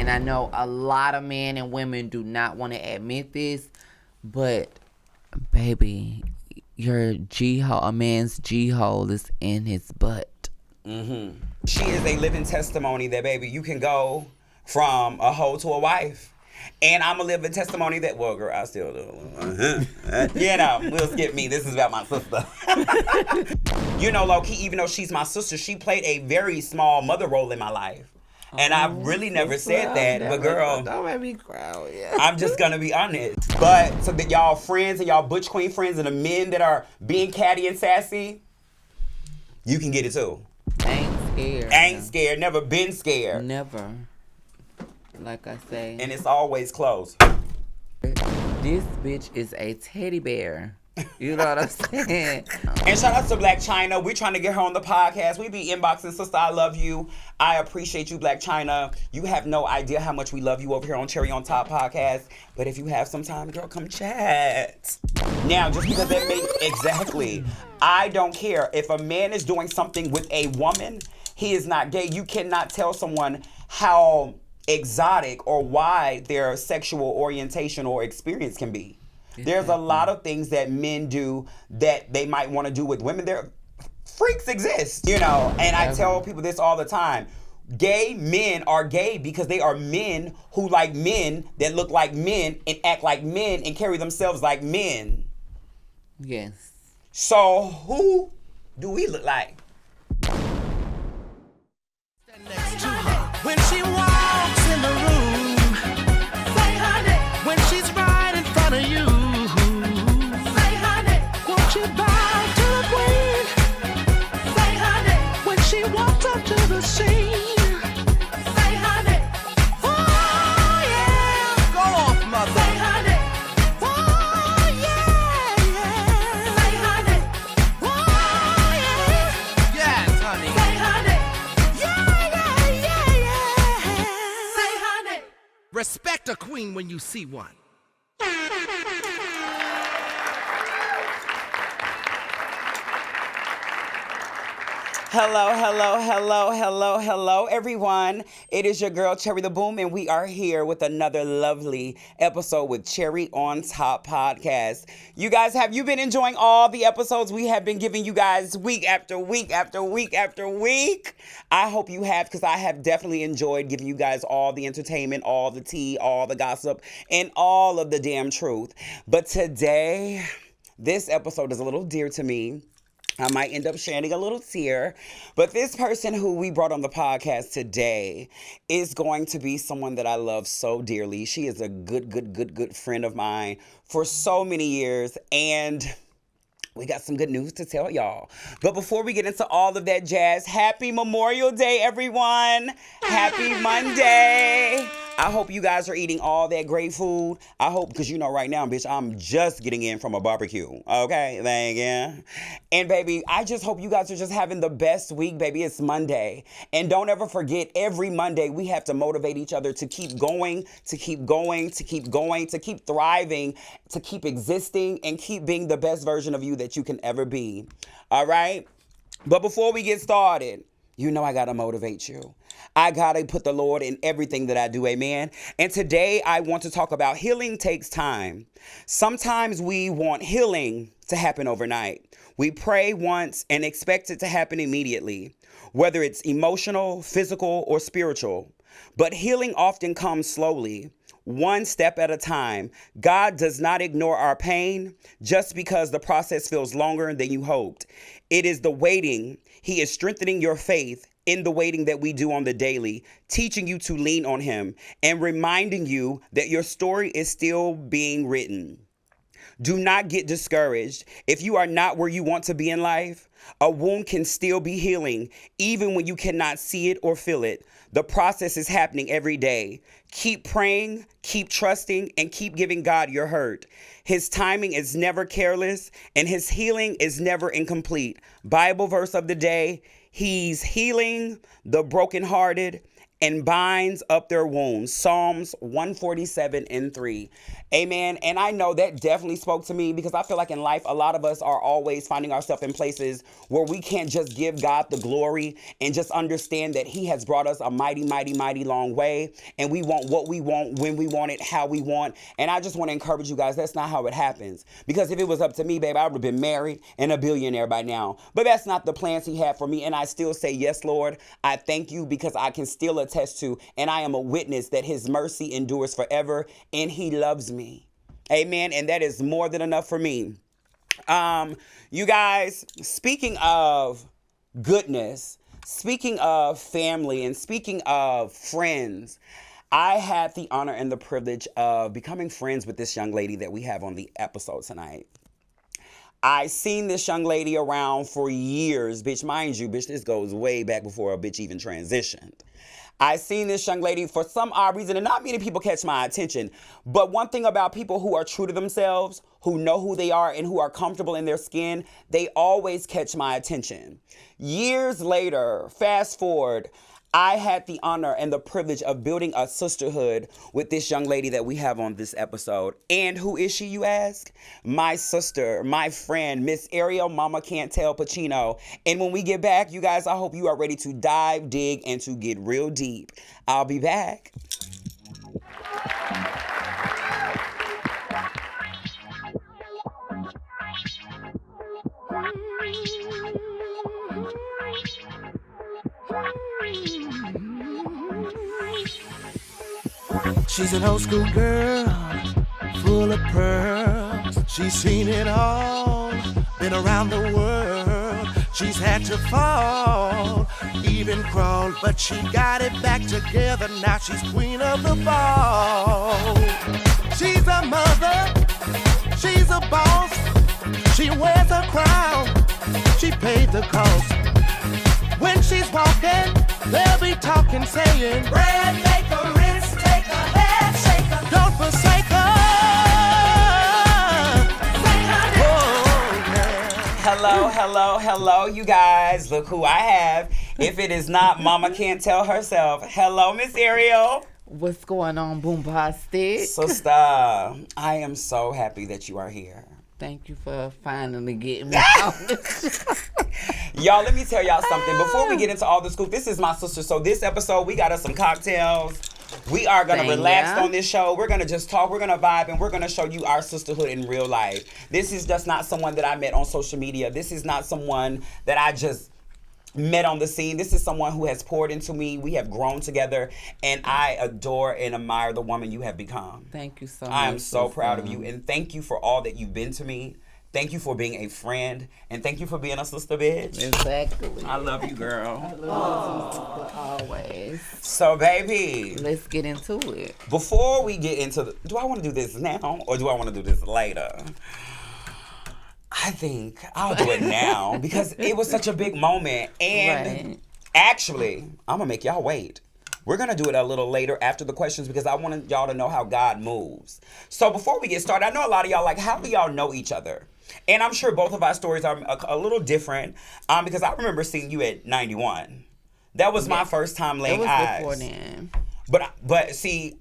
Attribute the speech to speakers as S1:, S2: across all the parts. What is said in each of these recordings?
S1: And I know a lot of men and women do not want to admit this, but baby, your G-hole, a man's G-hole is in his butt.
S2: Mm-hmm. She is a living testimony that, baby, you can go from a hoe to a wife. And I'm a living testimony that, well, girl, I still do. We'll skip me. This is about my sister. Low-key, even though she's my sister, she played a very small mother role in my life. And I really never said that, but girl,
S1: don't make me cry. Yeah.
S2: I'm just gonna be honest. But so that y'all friends and y'all butch queen friends and the men that are being catty and sassy, you can get it too. Ain't scared. Never been scared.
S1: Never. Like I say.
S2: And it's always close.
S1: This bitch is a teddy bear. You know what I'm saying?
S2: And shout out to Black China. We're trying to get her on the podcast. We be inboxing, sister, I love you. I appreciate you, Black China. You have no idea how much we love you over here on Cherry on Top podcast. But if you have some time, girl, come chat. Now, just because that makes... Exactly. I don't care. If a man is doing something with a woman, he is not gay. You cannot tell someone how exotic or wide their sexual orientation or experience can be. There's a lot of things that men do that they might want to do with women. Freaks exist, and I tell people this all the time. Gay men are gay because they are men who like men that look like men and act like men and carry themselves like men.
S1: Yes.
S2: So who do we look like?
S3: When she walks in the room, say honey. When she's right in front of you, say honey. Won't you bow to the queen? Say honey. When she walks up to the scene, say honey. Oh yeah. Go off, mother. Say honey. Oh yeah, yeah. Say honey. Oh yeah. Yes, honey. Say honey. Respect a queen when you see one.
S2: Hello, everyone. It is your girl, Cherry the Boom, and we are here with another lovely episode with Cherry on Top podcast. You guys, have you been enjoying all the episodes we have been giving you guys week after week after week after week? I hope you have, because I have definitely enjoyed giving you guys all the entertainment, all the tea, all the gossip, and all of the damn truth. But today, this episode is a little dear to me. I might end up shedding a little tear, but this person who we brought on the podcast today is going to be someone that I love so dearly. She is a good friend of mine for so many years, and we got some good news to tell y'all. But before we get into all of that jazz, happy Memorial Day, everyone. Happy Monday. I hope you guys are eating all that great food. I hope, because right now, bitch, I'm just getting in from a barbecue. Okay, thank you. And baby, I just hope you guys are just having the best week, baby. It's Monday. And don't ever forget, every Monday, we have to motivate each other to keep going, to keep going, to keep going, to keep thriving, to keep existing, and keep being the best version of you that you can ever be. All right? But before we get started, I got to motivate you. I got to put the Lord in everything that I do, amen? And today I want to talk about healing takes time. Sometimes we want healing to happen overnight. We pray once and expect it to happen immediately, whether it's emotional, physical, or spiritual. But healing often comes slowly, one step at a time. God does not ignore our pain just because the process feels longer than you hoped. It is the waiting. He is strengthening your faith in the waiting that we do on the daily, teaching you to lean on him and reminding you that your story is still being written. Do not get discouraged. If you are not where you want to be in life, a wound can still be healing, even when you cannot see it or feel it. The process is happening every day. Keep praying, keep trusting, and keep giving God your hurt. His timing is never careless, and his healing is never incomplete. Bible verse of the day: He's healing the brokenhearted and binds up their wounds. Psalms 147:3. Amen. And I know that definitely spoke to me because I feel like in life, a lot of us are always finding ourselves in places where we can't just give God the glory and just understand that he has brought us a mighty, mighty, mighty long way. And we want what we want, when we want it, how we want. And I just want to encourage you guys, that's not how it happens. Because if it was up to me, babe, I would have been married and a billionaire by now. But that's not the plans he had for me. And I still say, yes, Lord, I thank you because I can still attest to, and I am a witness that his mercy endures forever and he loves me. Amen. And that is more than enough for me. You guys, speaking of goodness, speaking of family, and speaking of friends, I had the honor and the privilege of becoming friends with this young lady that we have on the episode tonight. I seen this young lady around for years, bitch, mind you, bitch, this goes way back before a bitch even transitioned. I seen this young lady for some odd reason, and not many people catch my attention. But one thing about people who are true to themselves, who know who they are, and who are comfortable in their skin, they always catch my attention. Years later, fast forward, I had the honor and the privilege of building a sisterhood with this young lady that we have on this episode. And who is she, you ask? My sister, my friend, Miss Ariel, Mama Can't Tell Pacino. And when we get back, you guys, I hope you are ready to dive, dig, and to get real deep. I'll be back.
S3: She's an old school girl, full of pearls. She's seen it all, been around the world. She's had to fall, even crawl, but she got it back together. Now she's queen of the ball. She's a mother, she's a boss. She wears a crown, she paid the cost. When she's walking, they'll be talking, saying, bread maker, wrist taker, head shaker. Don't forsake her. Oh, yeah.
S2: Hello, hello, hello, you guys. Look who I have. If it is not Mama Can't Tell herself. Hello, Miss Ariel.
S1: What's going on, Boombastic?
S2: Sister, I am so happy that you are here.
S1: Thank you for finally getting me on this show.
S2: Y'all, let me tell y'all something. Before we get into all the scoop, this is my sister. So this episode, we got us some cocktails. We are going to relax on this show. We're going to just talk. We're going to vibe. And we're going to show you our sisterhood in real life. This is just not someone that I met on social media. This is not someone that I just met on the scene. This is someone who has poured into me. We have grown together. And I adore and admire the woman you have become.
S1: Thank you so much.
S2: I am so proud of you. And thank you for all that you've been to me. Thank you for being a friend, and thank you for being a sister, bitch.
S1: Exactly.
S2: I love you, girl.
S1: I love you, sister, always.
S2: So, baby.
S1: Let's get into it.
S2: Before we get into do I want to do this now, or do I want to do this later? I think I'll do it now, because it was such a big moment. And actually, I'm going to make y'all wait. We're going to do it a little later after the questions because I want y'all to know how God moves. So before we get started, I know a lot of y'all like, how do y'all know each other? And I'm sure both of our stories are a little different because I remember seeing you at 91. That was my first time laying eyes.
S1: It was before then.
S2: But see,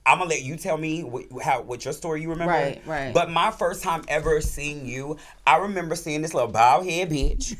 S2: I'm going to let you tell me what your story you remember.
S1: Right.
S2: But my first time ever seeing you, I remember seeing this little bald head bitch.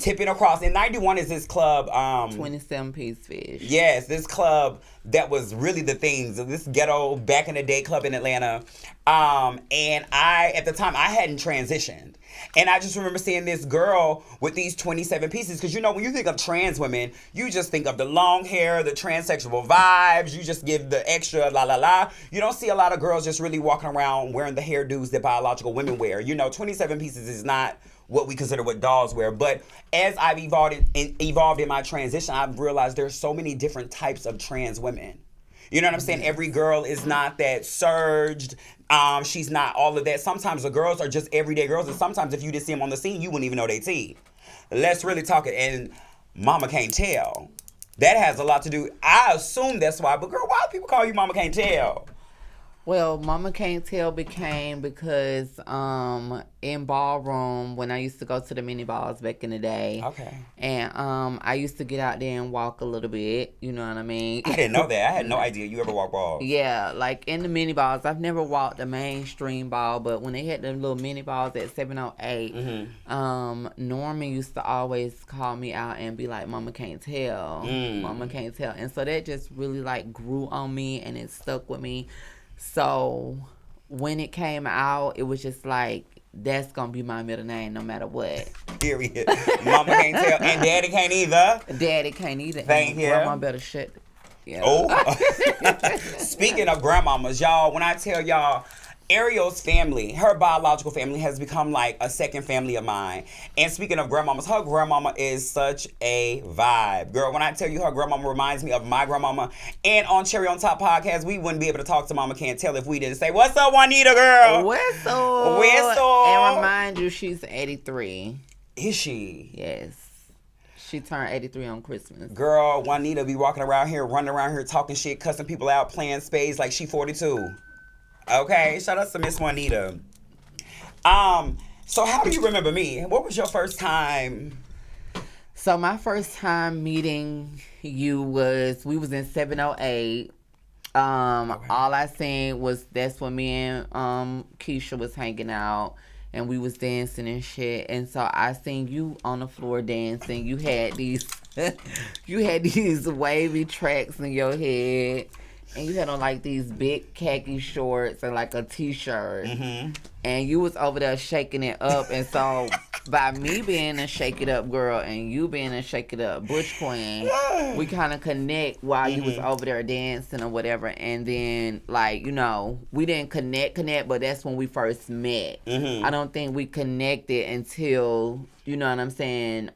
S2: Tipping across. And 91 is this club
S1: 27-piece fish.
S2: Yes, this club that was really the things. This ghetto back in the day club in Atlanta. And I at the time I hadn't transitioned. And I just remember seeing this girl with these 27 pieces. Because you know, when you think of trans women, you just think of the long hair, the transsexual vibes. You just give the extra la la la. You don't see a lot of girls just really walking around wearing the hairdos that biological women wear. You know, 27 pieces is not what we consider what dolls wear. But as I've evolved in my transition, I've realized there's so many different types of trans women. You know what I'm saying? Every girl is not that surged. She's not all of that. Sometimes the girls are just everyday girls. And sometimes if you didn't see them on the scene, you wouldn't even know they teeth. Let's really talk it. And Mama Can't Tell. That has a lot to do. I assume that's why. But girl, why do people call you Mama Can't Tell?
S1: Well, Mama Can't Tell became because in ballroom when I used to go to the mini balls back in the day.
S2: Okay.
S1: And I used to get out there and walk a little bit, you know what I mean?
S2: I didn't know that. I had no idea you ever walk balls.
S1: Yeah, like in the mini balls. I've never walked the mainstream ball, but when they had the little mini balls at 708, Norman used to always call me out and be like, Mama Can't Tell. Mama Can't Tell. And so that just really like grew on me and it stuck with me. So when it came out, it was just like, that's going to be my middle name no matter what.
S2: Period. Mama can't tell. And daddy can't either.
S1: Daddy can't either.
S2: Thank you.
S1: Grandma better shut. Yeah.
S2: Oh. Speaking of grandmamas, y'all, when I tell y'all, Ariel's family, her biological family, has become like a second family of mine. And speaking of grandmamas, her grandmama is such a vibe. Girl, when I tell you her grandmama reminds me of my grandmama, and on Cherry on Top podcast, we wouldn't be able to talk to Mama Can't Tell if we didn't say, what's up, Juanita, girl?
S1: Whistle.
S2: Whistle.
S1: And remind you, she's 83.
S2: Is she?
S1: Yes. She turned 83 on Christmas.
S2: Girl, Juanita be walking around here, running around here, talking shit, cussing people out, playing spades like she 42. Okay, shout out to Miss Juanita. So how do you remember me? What was your first time?
S1: So my first time meeting you was, we was in 708. All I seen was that's when me and Keisha was hanging out and we was dancing and shit. And so I seen you on the floor dancing. You had these wavy tracks in your head. And you had on like these big khaki shorts and like a t-shirt. And you was over there shaking it up. And so by me being a shake it up girl and you being a shake it up bush queen, we kind of connect while you was over there dancing or whatever. And then like, you know, we didn't connect, but that's when we first met. I don't think we connected until, you know what I'm saying,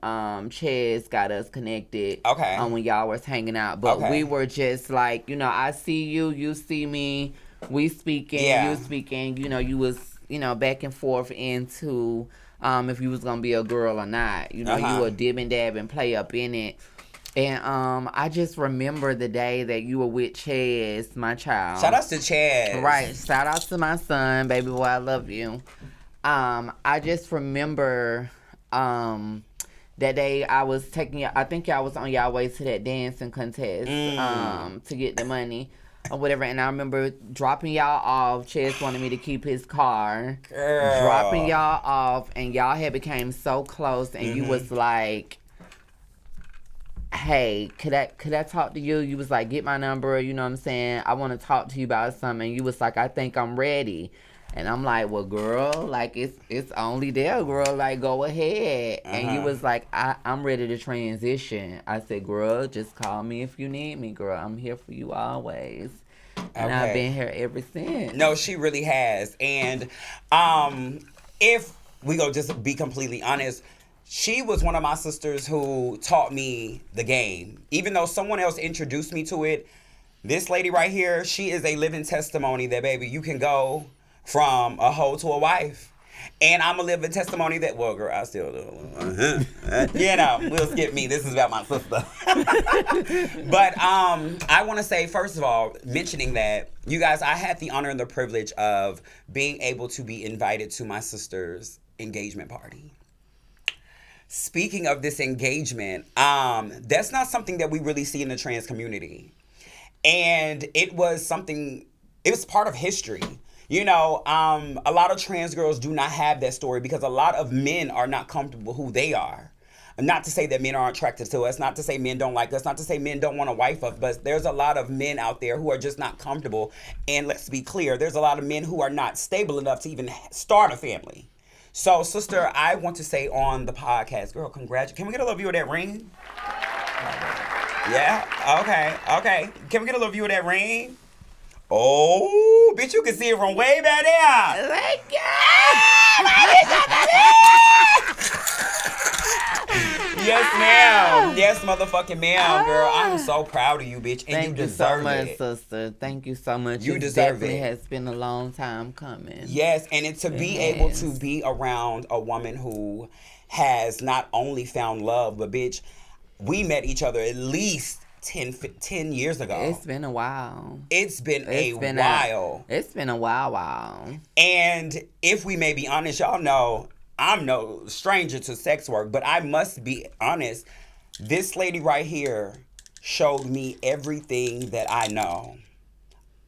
S1: Ches got us connected.
S2: Okay.
S1: When y'all was hanging out. But we were just like, you know, I see you, you see me, we speaking, you speaking, you know, you was, you know, back and forth into if you was gonna be a girl or not. You know, you were dib and dab and play up in it. And I just remember the day that you were with Ches, my child.
S2: Shout out to Ches.
S1: Right. Shout out to my son, baby boy, I love you. I just remember that day I was taking y'all, I think y'all was on y'all way to that dancing contest to get the money or whatever. And I remember dropping y'all off. Ches wanted me to keep his car.
S2: Girl.
S1: Dropping y'all off, and y'all had became so close. And you was like, hey, could I talk to you? You was like, get my number. You know what I'm saying? I want to talk to you about something. And you was like, I think I'm ready. And I'm like, well, girl, like, it's only there, girl. Like, go ahead. And you was like, I'm ready to transition. I said, girl, just call me if you need me, girl. I'm here for you always. And I've been here ever since.
S2: No, she really has. And if we go just be completely honest, she was one of my sisters who taught me the game. Even though someone else introduced me to it, this lady right here, she is a living testimony that, baby, you can go from a hoe to a wife. And I'm a living testimony that, well, girl, I still do. You know, we'll skip me. This is about my sister. But I want to say, first of all, mentioning that, you guys, I had the honor and the privilege of being able to be invited to my sister's engagement party. Speaking of this engagement, that's not something that we really see in the trans community. And it was something, it was part of history. You know, a lot of trans girls do not have that story because a lot of men are not comfortable who they are. Not to say that men aren't attracted to us, not to say men don't like us, not to say men don't want to wife us, but there's a lot of men out there who are just not comfortable. And let's be clear, there's a lot of men who are not stable enough to even start a family. So, sister, I want to say on the podcast, girl, congratulations. Can we get a little view of that ring? Yeah? Okay. Can we get a little view of that ring? Oh, bitch, you can see it from way back there.
S1: Thank you.
S2: Yes, ma'am. Yes, motherfucking ma'am, girl. I'm so proud of you, bitch. And
S1: Thank
S2: you deserve
S1: so much,
S2: it.
S1: sister. Thank you so much.
S2: You
S1: It
S2: deserve
S1: definitely
S2: it.
S1: has been a long time coming.
S2: Yes, and to be able to be around a woman who has not only found love, but bitch, we met each other at least 10 years ago.
S1: It's been a while.
S2: It's been a while.
S1: It's been a while.
S2: And if we may be honest, y'all know I'm no stranger to sex work, but I must be honest. This lady right here showed me everything that I know.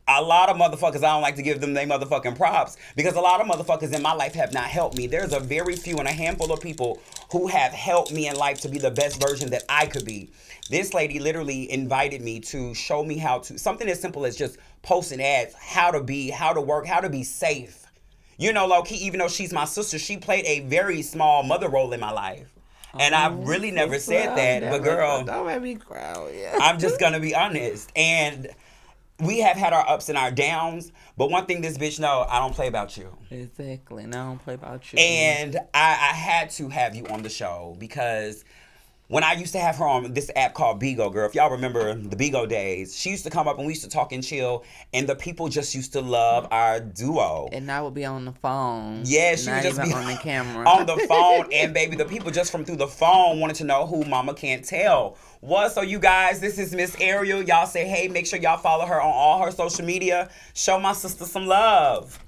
S2: A lot of motherfuckers, I don't like to give them their motherfucking props because a lot of motherfuckers in my life have not helped me. There's a very few and a handful of people who have helped me in life to be the best version that I could be. This lady literally invited me to show me how to, something as simple as just posting ads, how to work, how to be safe. You know, low-key, even though she's my sister, she played a very small mother role in my life. And I really never said that, but girl,
S1: don't make me cry. Yeah.
S2: I'm just gonna be honest. And we have had our ups and our downs, but one thing this bitch know, I don't play about you.
S1: Exactly, and I don't play about you.
S2: And I had to have you on the show because when I used to have her on this app called Bigo, girl, if y'all remember the Bigo days, she used to come up and we used to talk and chill, and the people just used to love our duo.
S1: And I would be on the phone.
S2: Yeah, she would just be
S1: on the camera.
S2: On the phone, and baby, the people just from through the phone wanted to know who Mama Can't Tell was. So you guys, this is Miss Ariel. Y'all say hey, make sure y'all follow her on all her social media. Show my sister some love.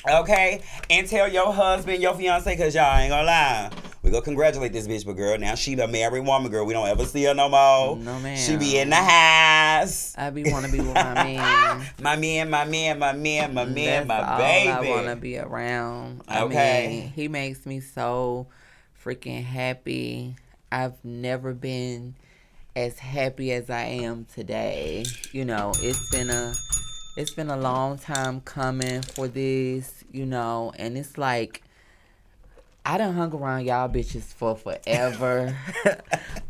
S2: Okay? And tell your husband, your fiance, because y'all ain't gonna lie. We go congratulate this bitch, but girl, now she a married woman, girl. We don't ever see her no more.
S1: No, ma'am.
S2: She be in the house.
S1: I want to be with my man.
S2: my man, my
S1: That's
S2: my baby.
S1: I want to be around.
S2: Okay.
S1: I mean, he makes me so freaking happy. I've never been as happy as I am today. You know, it's been a long time coming for this, you know, and it's like, I done hung around y'all bitches for forever.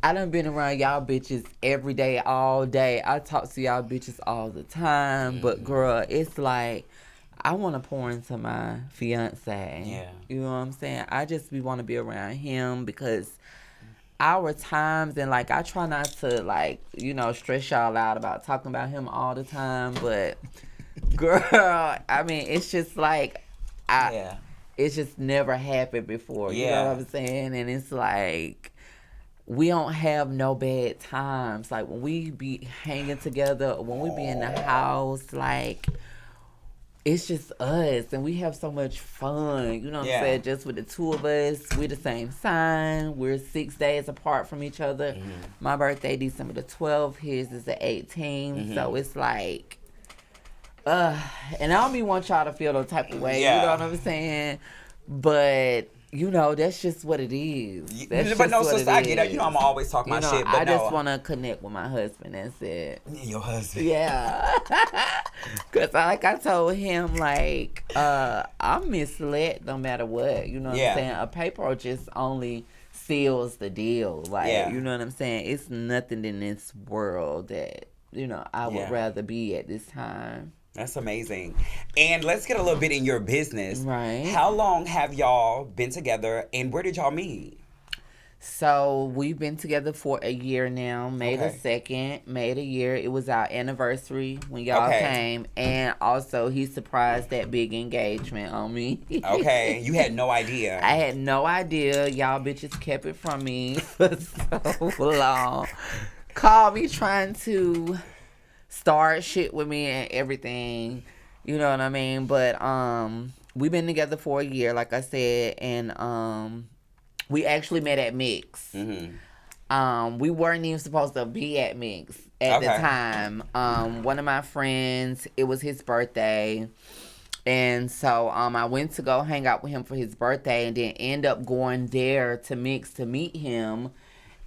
S1: I done been around y'all bitches every day, all day. I talk to y'all bitches all the time. But, girl, it's like, I want to pour into my fiance.
S2: Yeah.
S1: You know what I'm saying? I just want to be around him because our times, and, like, I try not to, like, you know, stress y'all out about talking about him all the time. But, girl, I mean, it's just like, it's just never happened before. You know what I'm saying? And it's like, we don't have no bad times. Like, when we be hanging together, when we be in the house, like, it's just us. And we have so much fun. You know what I'm saying? Just with the two of us. We're the same sign. We're 6 days apart from each other. Mm-hmm. My birthday, December the 12th. His is the 18th. Mm-hmm. So it's like... and I don't be want y'all to feel no type of way, you know what I'm saying? But, you know, that's just what it is.
S2: But no, sister, I get it. You know, I'm always talking my shit, but
S1: I just want to connect with my husband, that's it.
S2: Your husband.
S1: Yeah. Because like I told him, like, I'm misled no matter what, you know what I'm saying? A paper just only seals the deal. Like, you know what I'm saying? It's nothing in this world that, you know, I would rather be at this time.
S2: That's amazing. And let's get a little bit in your business.
S1: Right.
S2: How long have y'all been together and where did y'all meet?
S1: So we've been together for a year now. May the 2nd, made a year. It was our anniversary when y'all came. And also he surprised that big engagement on me.
S2: Okay. You had no idea.
S1: I had no idea. Y'all bitches kept it from me for so long. Called me trying to start shit with me and everything, you know what I mean? But we've been together for a year, like I said, and we actually met at Mix. Mm-hmm. We weren't even supposed to be at Mix at the time. One of my friends, it was his birthday, and so I went to go hang out with him for his birthday, and then end up going there to Mix to meet him.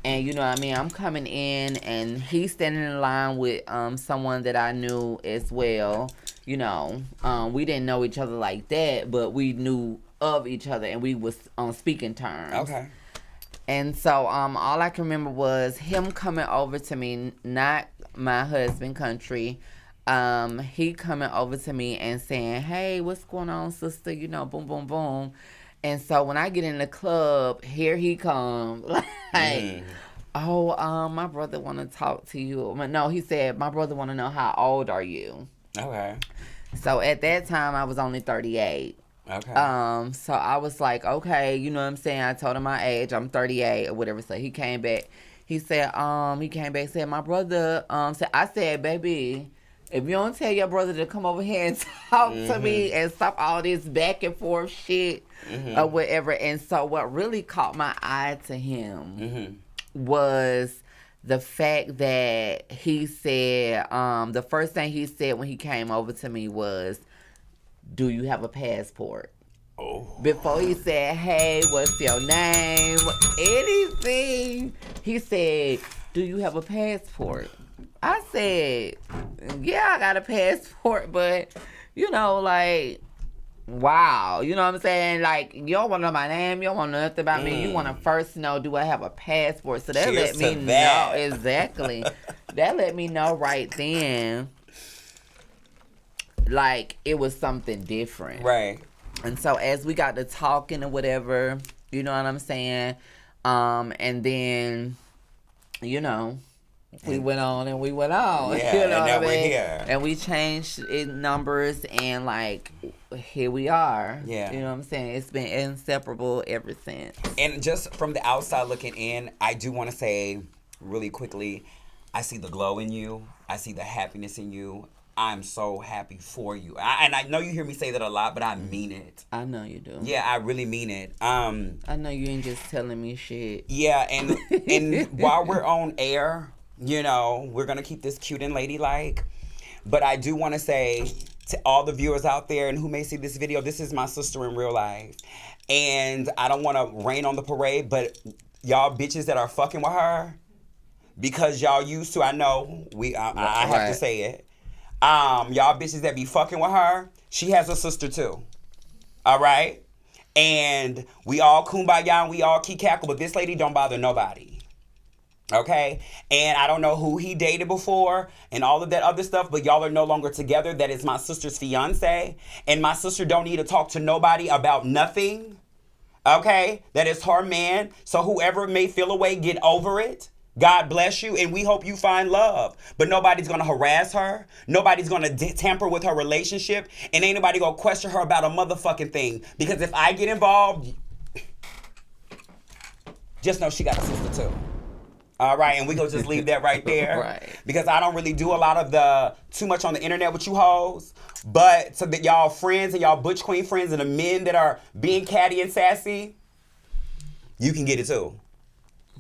S1: And, you know what I mean, I'm coming in, and he's standing in line with someone that I knew as well. You know, we didn't know each other like that, but we knew of each other, and we was on speaking terms. Okay. And so all I can remember was him coming over to me, not my husband, Country. He coming over to me and saying, hey, what's going on, sister? You know, boom, boom, boom. And so when I get in the club, here he comes. Like, my brother want to talk to you. No, he said, my brother want to know how old are you? Okay. So at that time, I was only 38. Okay. So I was like, okay, you know what I'm saying? I told him my age. I'm 38 or whatever. So he came back. he said, he came back and said, my brother, I said, baby, if you don't tell your brother to come over here and talk to me and stop all this back and forth shit or whatever. And so what really caught my eye to him was the fact that he said, the first thing he said when he came over to me was, do you have a passport? Oh. Before he said, hey, what's your name? Anything. He said, do you have a passport? I said, yeah, I got a passport, but, you know, like, wow. You know what I'm saying? Like, you don't want to know my name. You don't want to know nothing about me. You want to first know, do I have a passport? So that let me know. Exactly. That let me know right then, like, it was something different.
S2: Right.
S1: And so as we got to talking or whatever, you know what I'm saying? And then, you know, we went on and we went on.
S2: Yeah,
S1: you know
S2: and now
S1: what I
S2: we're
S1: mean?
S2: here.
S1: And we changed numbers and, like, here we are.
S2: Yeah.
S1: You know what I'm saying? It's been inseparable ever since.
S2: And just from the outside looking in, I do want to say really quickly, I see the glow in you. I see the happiness in you. I'm so happy for you. And I know you hear me say that a lot, but I mean it.
S1: I know you do.
S2: Yeah, I really mean it.
S1: I know you ain't just telling me shit.
S2: Yeah, and while we're on air, you know, we're going to keep this cute and ladylike. But I do want to say to all the viewers out there and who may see this video, this is my sister in real life. And I don't want to rain on the parade, but y'all bitches that are fucking with her, because y'all used to, I know, I have to say it. Y'all bitches that be fucking with her, she has a sister too. All right? And we all kumbaya and we all cackle, but this lady don't bother nobody. Okay? And I don't know who he dated before and all of that other stuff, but y'all are no longer together. That is my sister's fiance. And my sister don't need to talk to nobody about nothing. Okay? That is her man. So whoever may feel a way, get over it. God bless you, and we hope you find love. But nobody's going to harass her. Nobody's going to tamper with her relationship. And ain't nobody going to question her about a motherfucking thing. Because if I get involved, just know she got a sister too. All right, and we going to just leave that right there.
S1: Right.
S2: Because I don't really do a lot of too much on the internet with you hoes. But so that y'all friends and y'all butch queen friends and the men that are being catty and sassy, you can get it too.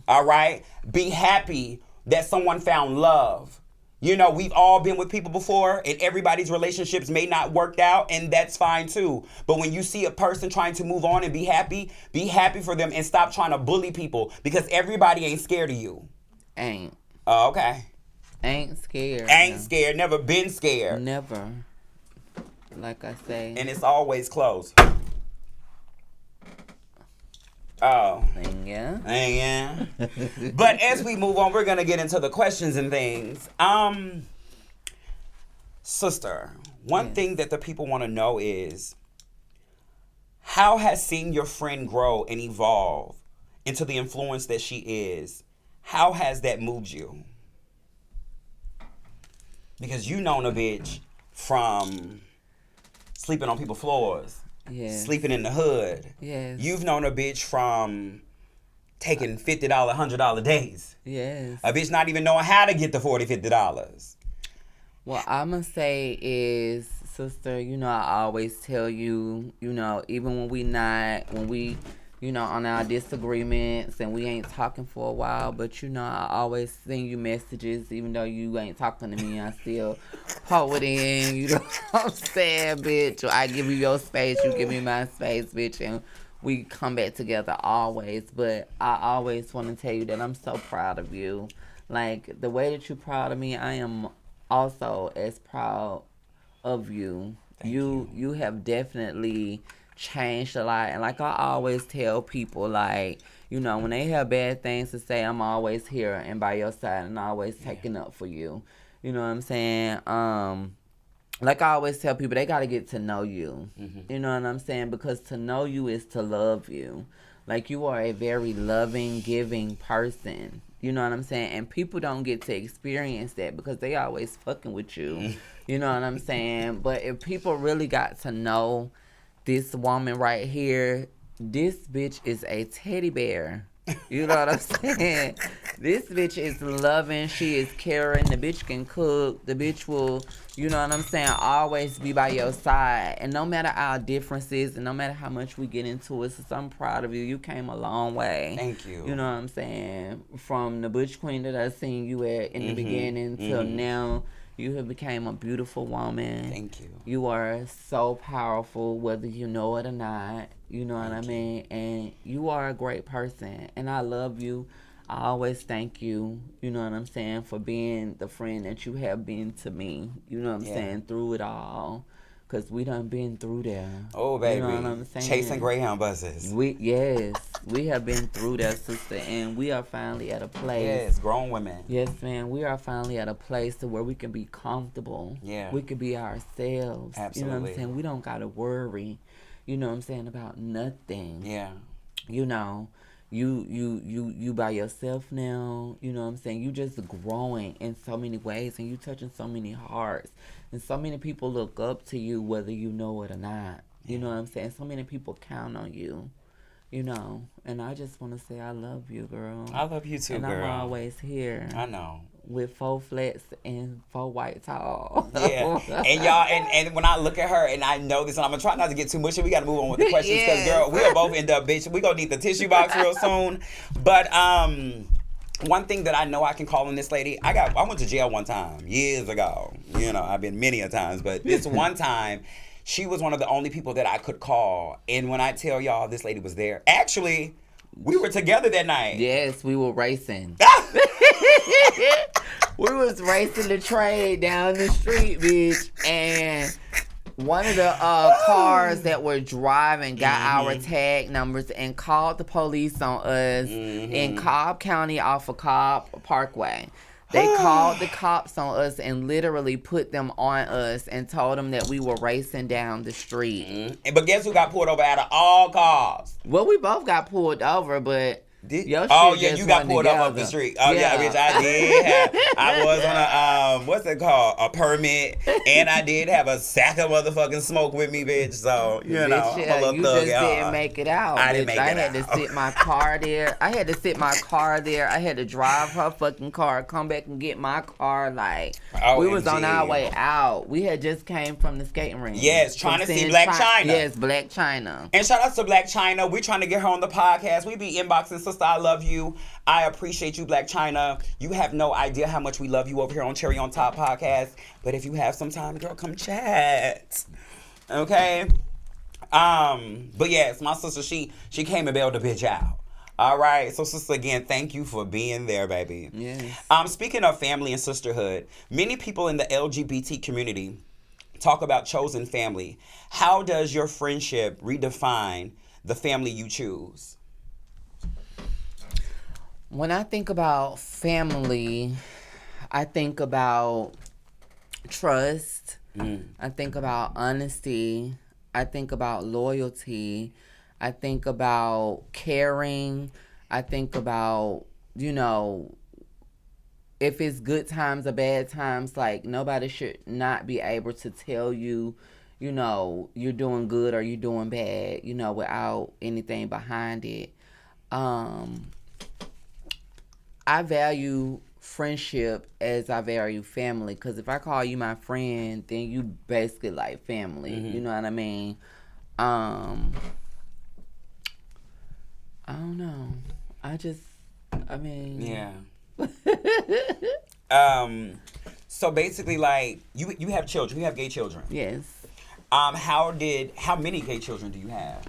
S2: All right? Be happy that someone found love. You know, we've all been with people before, and everybody's relationships may not work out, and that's fine too. But when you see a person trying to move on and be happy for them and stop trying to bully people, because everybody ain't scared of you.
S1: Ain't.
S2: Oh, okay.
S1: Ain't scared.
S2: Ain't scared. Never been scared.
S1: Never. Like I say.
S2: And it's always closed. Oh. Yeah. But as we move on, we're going to get into the questions and things. Sister, one thing that the people want to know is, how has seeing your friend grow and evolve into the influence that she is, how has that moved you? Because you known a bitch from sleeping on people's floors. Yes. Sleeping in the hood.
S1: Yes.
S2: You've known a bitch from taking $50, $100 days.
S1: Yes.
S2: A bitch not even knowing how to get the $40, $50.
S1: What I'm going to say is, sister, you know, I always tell you, you know, even when we, you know, on our disagreements and we ain't talking for a while, but, you know, I always send you messages, even though you ain't talking to me, I still pour it in, you know what I'm saying, bitch? I give you your space, you give me my space, bitch, and we come back together always. But I always want to tell you that I'm so proud of you. Like, the way that you're proud of me, I am also as proud of you. You have definitely changed a lot. And like I always tell people, like, you know, when they have bad things to say, I'm always here and by your side and always taking up for you. You know what I'm saying? Like I always tell people, they got to get to know you. Mm-hmm. You know what I'm saying? Because to know you is to love you. Like, you are a very loving, giving person. You know what I'm saying? And people don't get to experience that because they always fucking with you. You know what I'm saying? But if people really got to know this woman right here, this bitch is a teddy bear. You know what I'm saying? This bitch is loving. She is caring. The bitch can cook. The bitch will, you know what I'm saying, always be by your side. And no matter our differences and no matter how much we get into it, so I'm proud of you. You came a long way.
S2: Thank you.
S1: You know what I'm saying? From the Butch Queen that I seen you at in the beginning till now, you have became a beautiful woman.
S2: Thank you.
S1: You are so powerful, whether you know it or not. You know what I mean? And you are a great person. And I love you. I always thank you, you know what I'm saying, for being the friend that you have been to me. You know what I'm saying? Through it all. Because we done been through there.
S2: Oh, baby.
S1: You know what I'm saying?
S2: Chasing Greyhound buses.
S1: We have been through that, sister. And we are finally at a place.
S2: Yes, grown women.
S1: Yes, man. We are finally at a place to where we can be comfortable.
S2: Yeah.
S1: We can be ourselves.
S2: Absolutely.
S1: You know what I'm saying? We don't got to worry, you know what I'm saying, about nothing.
S2: Yeah.
S1: You know. You by yourself now, you know what I'm saying? You just growing in so many ways and you touching so many hearts. And so many people look up to you whether you know it or not. You know what I'm saying? So many people count on you, you know. And I just want to say I love you, girl.
S2: I love you too,
S1: and
S2: girl.
S1: I'm always here.
S2: I know.
S1: With 4 flats and 4 white tall.
S2: Yeah. And y'all, and when I look at her, and I know this, and I'm going to try not to get too mushy. We got to move on with the questions because, girl, we'll both end up, bitch. We're going to need the tissue box real soon. But one thing that I know I can call on this lady, I went to jail one time years ago. You know, I've been many a times. But this one time, she was one of the only people that I could call. And when I tell y'all this lady was there, actually, we were together that night.
S1: Yes, we were racing. We was racing the train down the street, bitch, and one of the cars that were driving got our tag numbers and called the police on us in Cobb County off of Cobb Parkway. They called the cops on us and literally put them on us and told them that we were racing down the street.
S2: But guess who got pulled over out of all cars?
S1: Well, we both got pulled over, but your
S2: oh
S1: shit
S2: yeah,
S1: just
S2: you got
S1: went
S2: pulled
S1: together.
S2: up the street. Oh yeah, bitch, I did have. I was on a what's it called? A permit, and I did have a sack of motherfucking smoke with me, bitch. So you know,
S1: Bitch, yeah,
S2: I'm a little
S1: you
S2: thug,
S1: just didn't make it out.
S2: I didn't make it
S1: I had
S2: out.
S1: to sit my car there. I had to sit my car there. I had to drive her fucking car, come back and get my car. Like we was on our way out. We had just came from the skating rink.
S2: Yes, trying to see Black China.
S1: Yes, Black China.
S2: And shout out to Black China. We're trying to get her on the podcast. We be inboxing, sister. I love you. I appreciate you, Black China. You have no idea how much we love you over here on Cherry on Top podcast. But if you have some time, girl, come chat. Okay? But yes, my sister, she came and bailed the bitch out. All right. So, sister, again, thank you for being there, baby.
S1: Yes.
S2: Speaking of family and sisterhood, many people in the LGBT community talk about chosen family. How does your friendship redefine the family you choose?
S1: When I think about family, I think about trust. I think about honesty. I think about loyalty. I think about caring. I think about, you know, if it's good times or bad times, like nobody should not be able to tell you, you know, you're doing good or you're doing bad, you know, without anything behind it. I value friendship as I value family, because if I call you my friend, then you basically like family. You know what I mean? I don't know.
S2: Yeah. So basically, like, you have children. You have gay children.
S1: Yes.
S2: How many gay children do you have?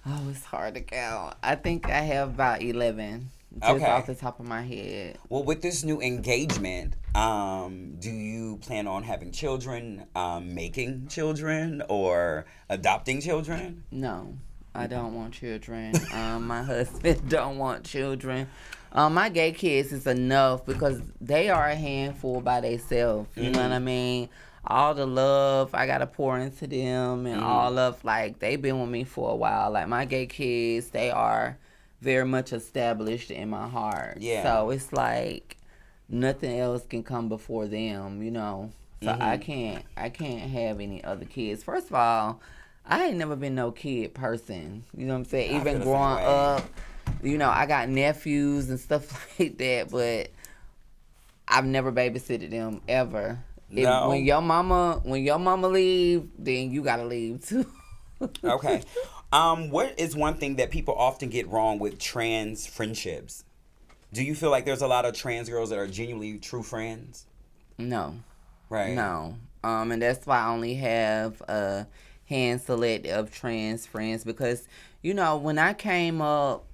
S1: Oh, it's hard to count. I think I have about 11. Just off the top of my head.
S2: Well, with this new engagement, do you plan on having children, making children, or adopting children?
S1: No, I don't want children. My husband don't want children. My gay kids is enough because they are a handful by themselves. You know what I mean? All the love I gotta pour into them and all of, like, they've been with me for a while. Like, my gay kids, they are very much established in my heart. Yeah. So it's like nothing else can come before them, you know. So I can't have any other kids. First of all, I ain't never been no kid person. You know what I'm saying? Even growing up, You know, I got nephews and stuff like that, but I've never babysitted them ever.
S2: No.
S1: When your mama leave, then you gotta leave too.
S2: Okay. What is one thing that people often get wrong with trans friendships? Do you feel like there's a lot of trans girls that are genuinely true friends?
S1: No.
S2: Right.
S1: No. And that's why I only have a hand select of trans friends because, you know, when I came up,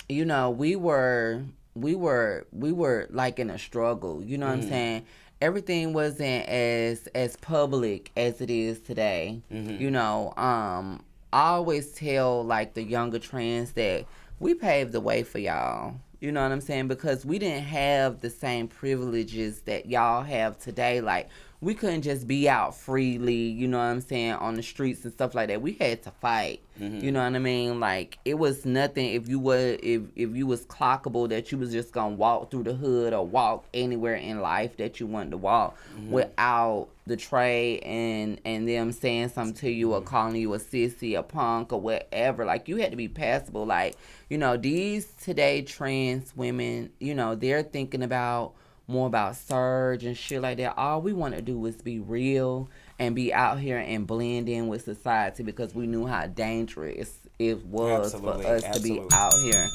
S1: you know, we were like in a struggle. You know what I'm saying? Everything wasn't as public as it is today. You know, I always tell like the younger trans that we paved the way for y'all. You know what I'm saying? Because we didn't have the same privileges that y'all have today. Like, we couldn't just be out freely, you know what I'm saying, on the streets and stuff like that. We had to fight. You know what I mean? Like, it was nothing if you was clockable that you was just gonna walk through the hood or walk anywhere in life that you wanted to walk without the trade and them saying something to you or calling you a sissy, a punk, or whatever. Like, you had to be passable. Like, you know, these today trans women, you know, they're thinking about more about surge and shit like that. All we want to do is be real and be out here and blend in with society because we knew how dangerous it was for us to be out here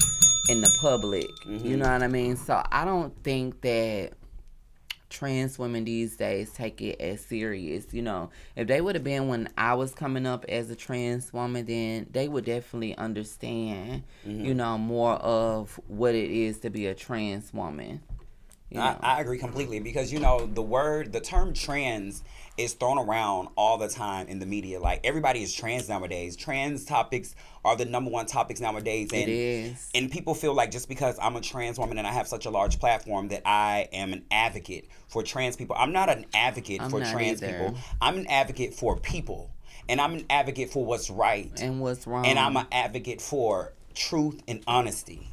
S1: in the public. You know what I mean? So I don't think that trans women these days take it as serious. You know, if they would have been when I was coming up as a trans woman, then they would definitely understand, you know, more of what it is to be a trans woman. You know.
S2: I agree completely because, you know, the term trans is thrown around all the time in the media. Like, everybody is trans nowadays. Trans topics are the number one topics nowadays. And,
S1: it is.
S2: And people feel like just because I'm a trans woman and I have such a large platform that I am an advocate for trans people. I'm not an advocate for trans people. I'm an advocate for people. And I'm an advocate for what's right.
S1: And what's wrong.
S2: And I'm an advocate for truth and honesty.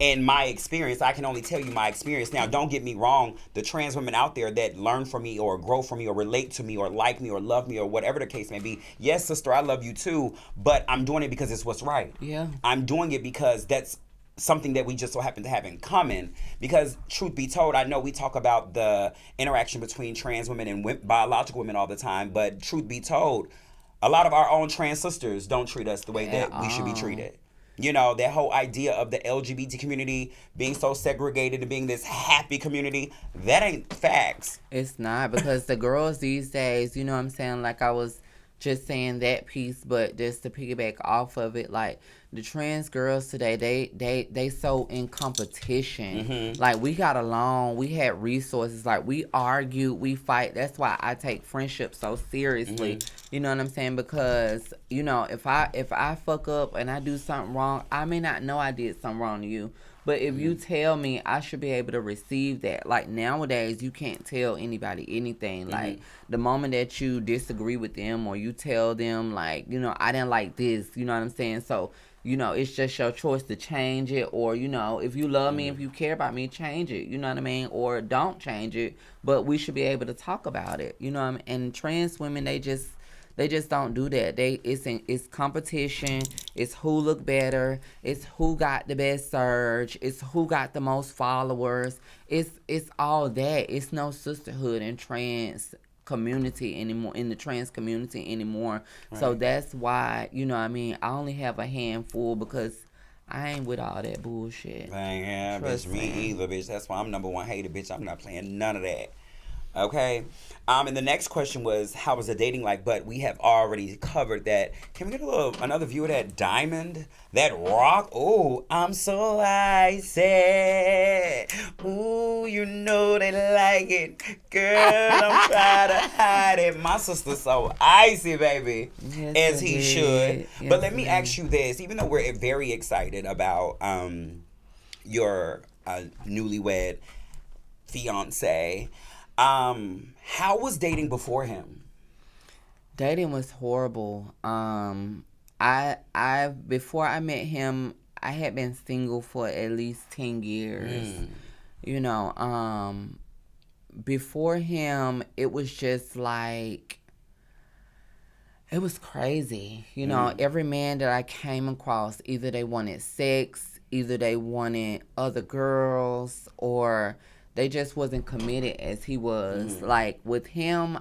S2: And my experience, I can only tell you my experience. Now, don't get me wrong. The trans women out there that learn from me or grow from me or relate to me or like me or love me or whatever the case may be. Yes, sister, I love you too. But I'm doing it because it's what's right.
S1: Yeah.
S2: I'm doing it because that's something that we just so happen to have in common. Because truth be told, I know we talk about the interaction between trans women and biological women all the time. But truth be told, a lot of our own trans sisters don't treat us the way that we should be treated. You know, that whole idea of the LGBT community being so segregated and being this happy community, that ain't facts.
S1: It's not, because the girls these days, you know what I'm saying? Like, I was just saying that piece, but just to piggyback off of it, like, the trans girls today, they so in competition. Like, we got along, we had resources, like, we argue, we fight. That's why I take friendship so seriously. You know what I'm saying? Because, you know, if I fuck up and I do something wrong, I may not know I did something wrong to you. But if you tell me, I should be able to receive that. Like, nowadays, you can't tell anybody anything. Like, the moment that you disagree with them or you tell them, like, you know, I didn't like this, you know what I'm saying? So, you know, it's just your choice to change it. Or, you know, if you love me, if you care about me, change it. You know what I mean? Or don't change it. But we should be able to talk about it. You know what I mean? And trans women, they just don't do that. It's competition. It's who look better. It's who got the best surge. It's who got the most followers. It's all that. It's no sisterhood in trans community anymore, in the trans community anymore. Right. So that's why, you know what I mean, I only have a handful because I ain't with all that bullshit.
S2: Yeah, bitch, me either, bitch. That's why I'm number one hater, bitch. I'm not playing none of that. Okay. And the next question was, how was the dating like? But we have already covered that. Can we get another view of that diamond? That rock? Oh, I'm so icy. Ooh, you know they like it. Girl, I'm trying to hide it. My sister's so icy, baby.
S1: Yes,
S2: as he should.
S1: Yes,
S2: but let me ask you this. Even though we're very excited about your newlywed fiance, how was dating before him?
S1: Dating was horrible. Before I met him, I had been single for at least 10 years. You know, before him, it was just like, it was crazy. You know, every man that I came across, either they wanted sex, either they wanted other girls or they just wasn't committed as he was. Like with him,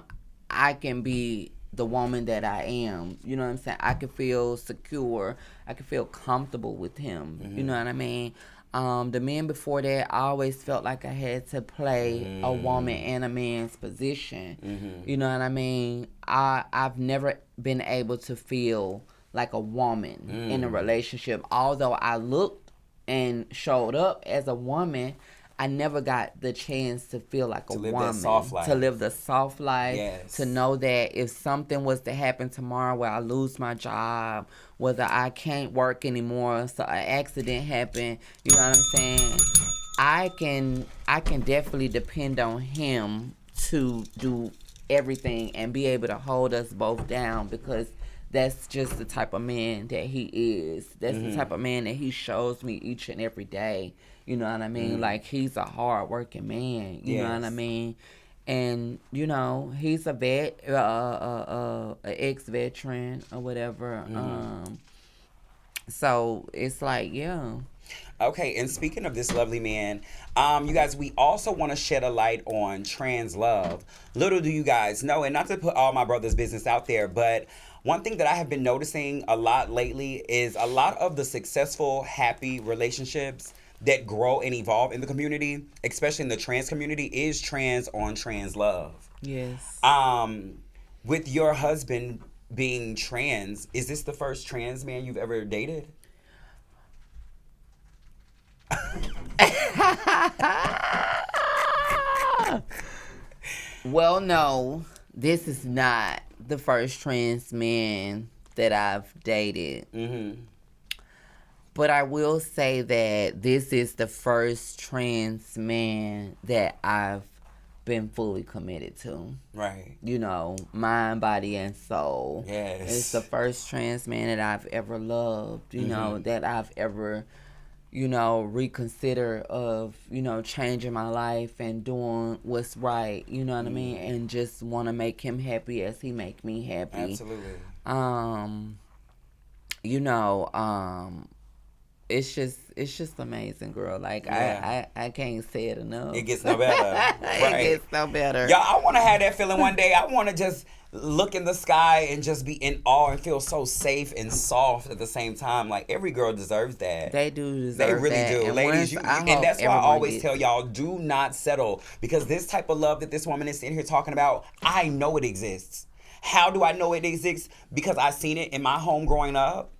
S1: I can be the woman that I am. You know what I'm saying? I can feel secure. I can feel comfortable with him. You know what I mean? The men before that, I always felt like I had to play a woman and a man's position. You know what I mean? I've never been able to feel like a woman in a relationship. Although I looked and showed up as a woman, I never got the chance to feel like a woman.
S2: That soft life.
S1: To live the soft life.
S2: Yes.
S1: To know that if something was to happen tomorrow where I lose my job, whether I can't work anymore, so an accident happened, you know what I'm saying? I can definitely depend on him to do everything and be able to hold us both down, because that's just the type of man that he is. That's the type of man that he shows me each and every day. You know what I mean? Like, he's a hard-working man. You know what I mean? And, you know, he's a vet, an ex-veteran or whatever. So it's like, yeah.
S2: Okay, and speaking of this lovely man, you guys, we also want to shed a light on trans love. Little do you guys know, and not to put all my brother's business out there, but one thing that I have been noticing a lot lately is a lot of the successful, happy relationships that grow and evolve in the community, especially in the trans community, is trans on trans love.
S1: Yes.
S2: With your husband being trans, is this the first trans man you've ever dated?
S1: Well, no, this is not the first trans man that I've dated. But I will say that this is the first trans man that I've been fully committed to.
S2: Right.
S1: You know, mind, body, and soul.
S2: Yes.
S1: It's the first trans man that I've ever loved, you know, that I've ever, you know, reconsider of, you know, changing my life and doing what's right, you know what I mean? And just want to make him happy as he make me happy.
S2: Absolutely.
S1: You know, it's just amazing, girl. Like, I can't say it enough.
S2: It gets no better. Right.
S1: It gets no better.
S2: Y'all, I want to have that feeling one day. I want to just look in the sky and just be in awe and feel so safe and soft at the same time. Like, every girl deserves that.
S1: They do deserve
S2: They really
S1: that.
S2: do.
S1: And
S2: Ladies, and that's why I always tell y'all, do not settle. Because this type of love that this woman is sitting here talking about, I know it exists. How do I know it exists? Because I've seen it in my home growing up.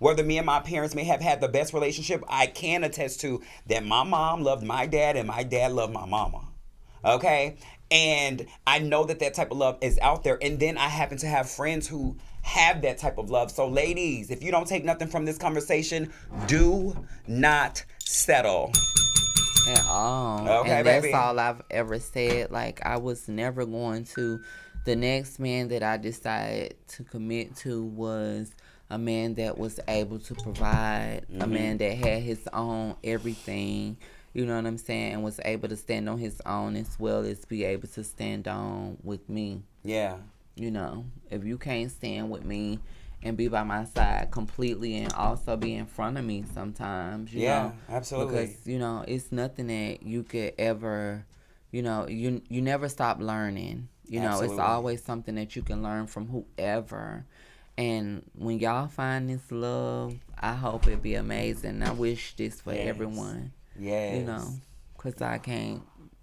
S2: Whether me and my parents may have had the best relationship, I can attest to that my mom loved my dad and my dad loved my mama. Okay? And I know that that type of love is out there. And then I happen to have friends who have that type of love. So ladies, if you don't take nothing from this conversation, do not settle.
S1: At all.
S2: Okay,
S1: and
S2: baby.
S1: that's all I've ever said. Like, I was never going to. The next man that I decided to commit to was a man that was able to provide, a man that had his own everything, you know what I'm saying, and was able to stand on his own as well as be able to stand on with me.
S2: Yeah.
S1: You know, if you can't stand with me and be by my side completely and also be in front of me sometimes, you know.
S2: Absolutely.
S1: Because, you know, it's nothing that you could ever, you know, you never stop learning. You know,
S2: Absolutely.
S1: it's always something that you can learn from whoever. And when y'all find this love, I hope it be amazing. I wish this for everyone.
S2: Yes.
S1: You know, because I can't.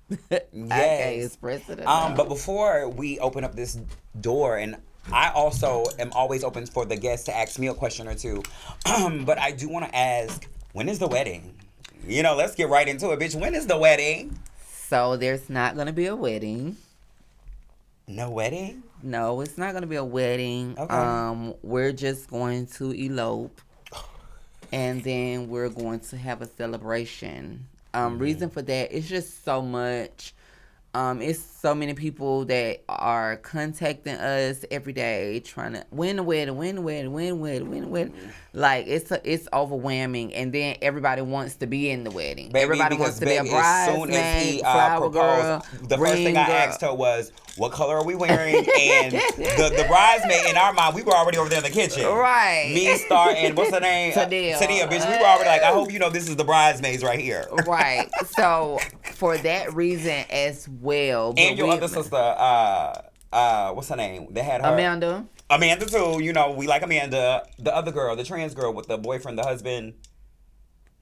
S2: Yes.
S1: I can't express it enough.
S2: But before we open up this door, and I also am always open for the guests to ask me a question or two, but I do want to ask, when is the wedding? You know, let's get right into it, bitch. When is the wedding?
S1: So there's not going to be a wedding.
S2: No wedding?
S1: No, it's not going to be a wedding.
S2: Okay.
S1: We're just going to elope. And then we're going to have a celebration. Reason for that, it's just so much it's so many people that are contacting us every day trying to win the wedding. Like it's overwhelming, and then everybody wants to be in the wedding.
S2: Baby,
S1: Everybody wants to be a
S2: as soon as he
S1: bridesmaid, flower
S2: proposed,
S1: girl,
S2: the first thing I asked her was, "What color are we wearing?" And the bridesmaid in our mind, we were already over there in the kitchen.
S1: Right.
S2: Me, Star, and what's her name?
S1: Tadia.
S2: Bitch. We were already like, I hope you know this is the bridesmaids right here.
S1: Right. So for that reason as well.
S2: And your other sister, what's her name? They had her. Amanda too. You know, we like Amanda. The other girl, the trans girl with the boyfriend, the husband.